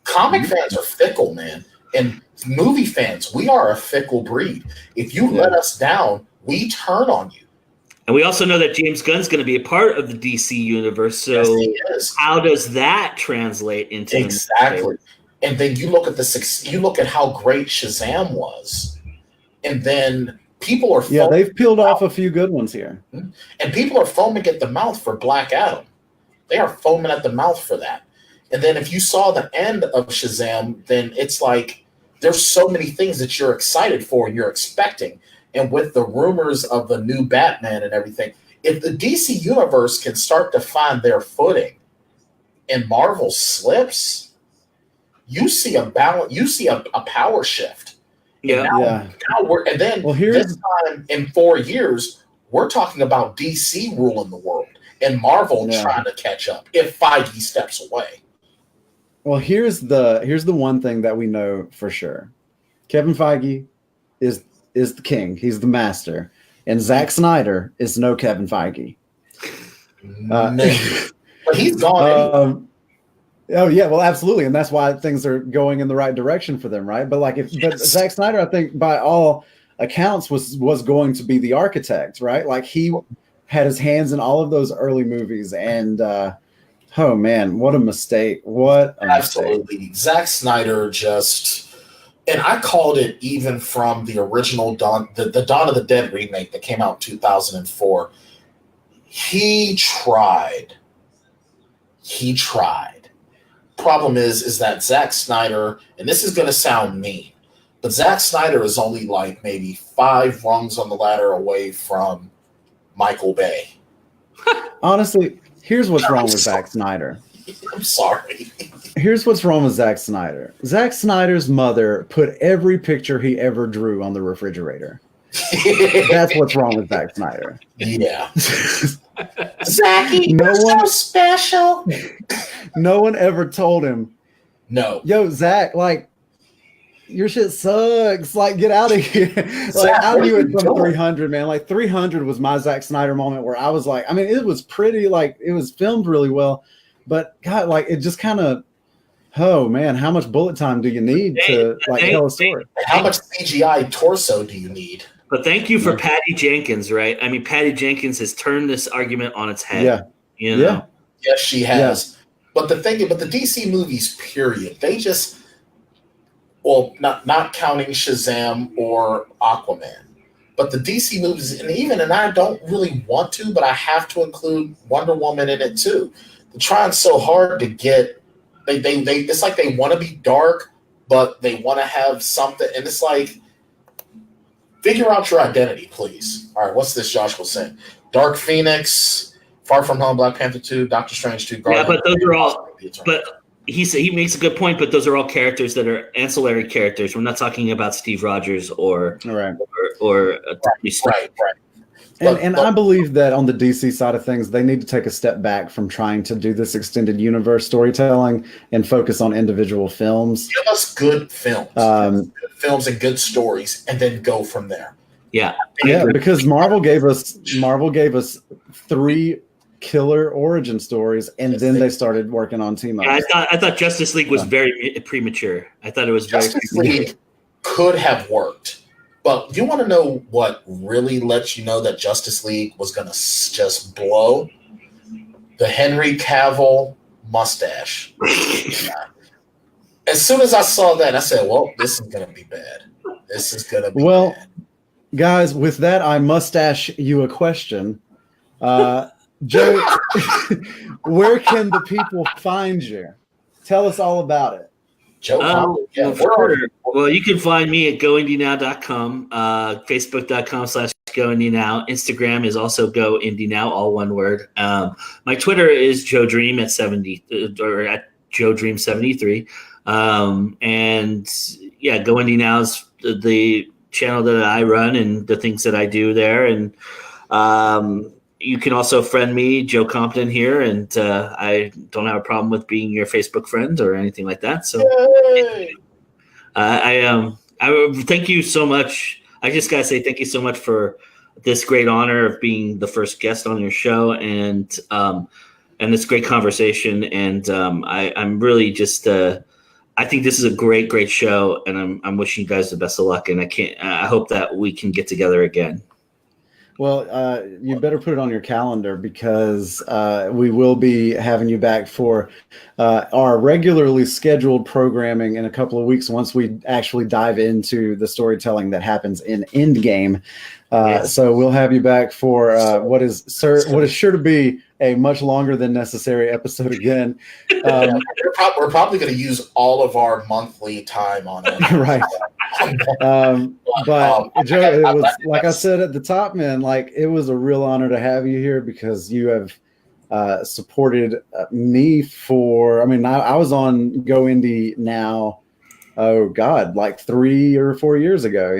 Comic fans are fickle, man, and movie fans, we are a fickle breed. If you let us down, we turn on you. And we also know that James Gunn's going to be a part of the DC universe. So how does that translate into exactly? And then you look at how great Shazam was, and then people are they've peeled off a few good ones here, and people are foaming at the mouth for Black Adam. They are foaming at the mouth for that. And then if you saw the end of Shazam, then it's like there's so many things that you're excited for and you're expecting. And with the rumors of the new Batman and everything, if the DC universe can start to find their footing and Marvel slips, you see a balance, you see a power shift. Now this time in 4 years, we're talking about DC ruling the world and Marvel trying to catch up if Feige steps away. Well, here's the one thing that we know for sure. Kevin Feige is the king. He's the master. And Zack Snyder is no Kevin Feige. But he's gone. Oh yeah, well, absolutely, and that's why things are going in the right direction for them, right? But like, but Zack Snyder, I think, by all accounts, was going to be the architect, right? Like he had his hands in all of those early movies, and oh man, what a mistake! What a absolutely, mistake. Zack Snyder just And I called it even from the original the Dawn of the Dead remake that came out in 2004. He tried. Problem is that Zack Snyder, and this is going to sound mean, but Zack Snyder is only like maybe 5 rungs on the ladder away from Michael Bay. Honestly, here's what's wrong with Zack Snyder. I'm sorry. Here's what's wrong with Zack Snyder. Zack Snyder's mother put every picture he ever drew on the refrigerator. That's what's wrong with Zack Snyder. Yeah. Zachy, you're so special. No one ever told him, no. Yo, Zach, like, your shit sucks. Like, get out of here. Like, I knew it from 300, man. Like, 300 was my Zack Snyder moment where I was like, I mean, it was pretty, like, it was filmed really well, but God, like, it just kind of, oh man, how much bullet time do you need to like tell a story? How much CGI torso do you need? But thank you for Patty Jenkins, right? I mean, Patty Jenkins has turned this argument on its head. Yeah. You know? Yeah. Yes, she has. Yeah. But the DC movies, period, they just, well, not counting Shazam or Aquaman, but the DC movies, and I don't really want to, but I have to include Wonder Woman in it too. They're trying so hard to get, they it's like they want to be dark, but they want to have something, and it's like, figure out your identity, please. All right, what's this Josh was saying? Dark Phoenix, Far From Home, Black Panther 2, Doctor Strange 2, Guardian. Yeah, but those are all. But he makes a good point. But those are all characters that are ancillary characters. We're not talking about Steve Rogers or right. Right. And I believe that on the DC side of things, they need to take a step back from trying to do this extended universe storytelling and focus on individual films. Give us good films, good films and good stories, and then go from there. Yeah, because Marvel gave us 3 killer origin stories, and then they started working on team ups. Yeah, I thought Justice League was very premature. I thought it was Justice League could have worked. But you want to know what really lets you know that Justice League was going to just blow? The Henry Cavill mustache. As soon as I saw that, I said, well, this is going to be bad. This is going to be bad. Guys, with that, I mustache you a question. Joe, where can the people find you? Tell us all about it. Well, you can find me at goindynow.com, facebook.com/goindynow. Instagram is also goindynow, all one word. My Twitter is Joe Dream at 70 or at Joe Dream 73. And yeah, Go Indie Now is the channel that I run and the things that I do there. And you can also friend me, Joe Compton here, and I don't have a problem with being your Facebook friend or anything like that. So I thank you so much. I just gotta say thank you so much for this great honor of being the first guest on your show and this great conversation. And I'm really just I think this is a great show, and I'm wishing you guys the best of luck. And I hope that we can get together again. Well, you better put it on your calendar because we will be having you back for our regularly scheduled programming in a couple of weeks once we actually dive into the storytelling that happens in Endgame. Yes. So we'll have you back for what is sure to be a much longer than necessary episode again. We're probably going to use all of our monthly time on it. Right. But Joe, it was like I said at the top, man, like it was a real honor to have you here because you have supported me for, I was on Go Indie Now, oh God, like 3 or 4 years ago,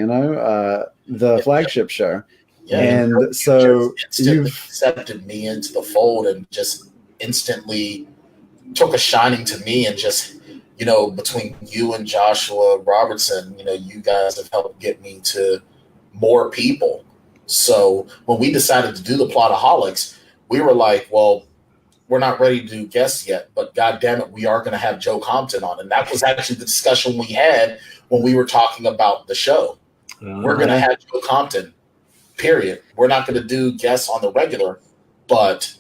the flagship show. Yeah, and so you've accepted me into the fold and just instantly took a shining to me and just, between you and Joshua Robertson, you guys have helped get me to more people. So when we decided to do the Plotaholics, we were like, well, we're not ready to do guests yet, but God damn it, we are going to have Joe Compton on. And that was actually the discussion we had when we were talking about the show. We're going to have Joe Compton, period. We're not going to do guests on the regular, but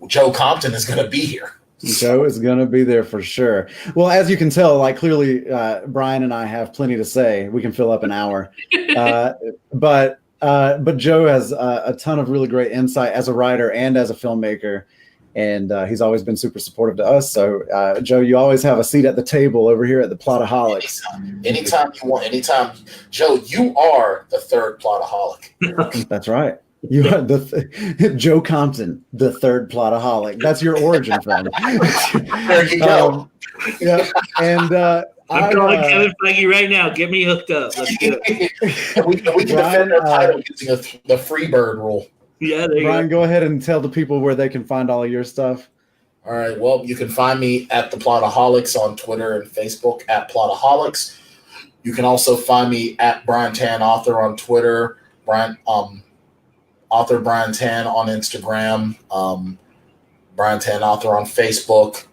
Joe Compton is going to be here. Joe is going to be there for sure. Well, as you can tell, like clearly, Brian and I have plenty to say. We can fill up an hour, but Joe has a ton of really great insight as a writer and as a filmmaker, and he's always been super supportive to us. So, Joe, you always have a seat at the table over here at the Plotaholics. Anytime you want, anytime, Joe, you are the third Plotaholic. That's right. You are Joe Compton, the third Plotaholic. That's your origin friend. There you go. Yeah, and I'm calling Kevin Feige right now. Get me hooked up. Let's do it. we can defend our title using the Freebird rule. Yeah, there you Brian, go ahead and tell the people where they can find all of your stuff. All right. Well, you can find me at the Plotaholics on Twitter and Facebook at Plotaholics. You can also find me at Brian Tan Author on Twitter. Author Brian Tan on Instagram. Brian Tan Author on Facebook.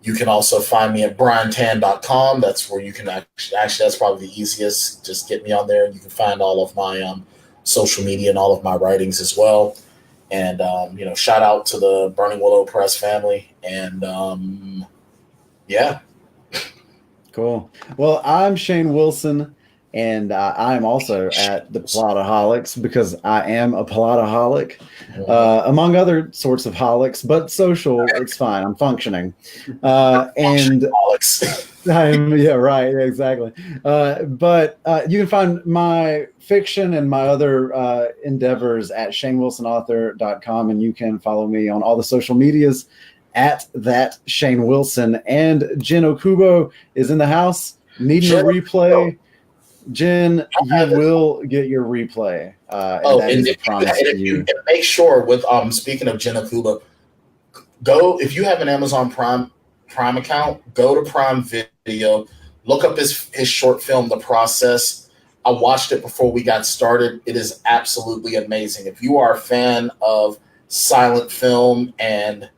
You can also find me at briantan.com. That's where you can actually that's probably the easiest. Just get me on there. You can find all of my social media and all of my writings as well. And, shout out to the Burning Willow Press family. And, yeah. Cool. Well, I'm Shane Wilson, and I am also at the Plotaholics because I am a Plotaholic, among other sorts of holics, but social, it's fine. I'm functioning. And yeah, right. Exactly. But you can find my fiction and my other endeavors at shanewilsonauthor.com, and you can follow me on all the social medias at that Shane Wilson. And Jen Okubo is in the house. Needing a replay. Jen, you will get your replay. Make sure with speaking of Jen Okubo, go if you have an Amazon Prime account, go to Prime Video, look up his short film, The Process. I watched it before we got started. It is absolutely amazing. If you are a fan of silent film, and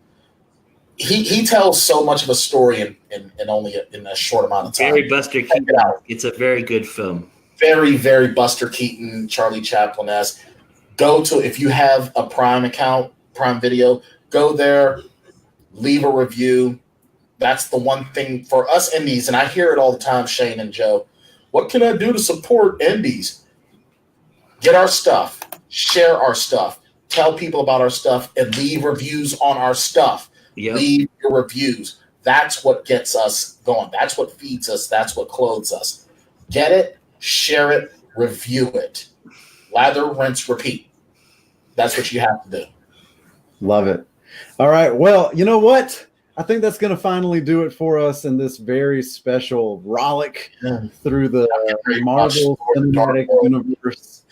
he tells so much of a story in only in a short amount of time. Very Buster Keaton. It's a very good film. Very, very Buster Keaton, Charlie Chaplin-esque. If you have a Prime account, Prime Video, go there, leave a review. That's the one thing for us indies, and I hear it all the time, Shane and Joe. What can I do to support indies? Get our stuff, share our stuff, tell people about our stuff, and leave reviews on our stuff. Yep. Leave your reviews. That's what gets us going. That's what feeds us. That's what clothes us. Get it, share it, review it. Lather, rinse, repeat. That's what you have to do. Love it. All right. Well, you know what? I think that's going to finally do it for us in this very special rollick through the Marvel Cinematic Universe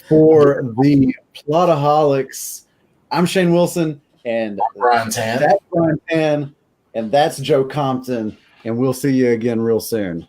for the Plotaholics. I'm Shane Wilson, and Brian Tan. That's Brian Tan, and that's Joe Compton, and we'll see you again real soon.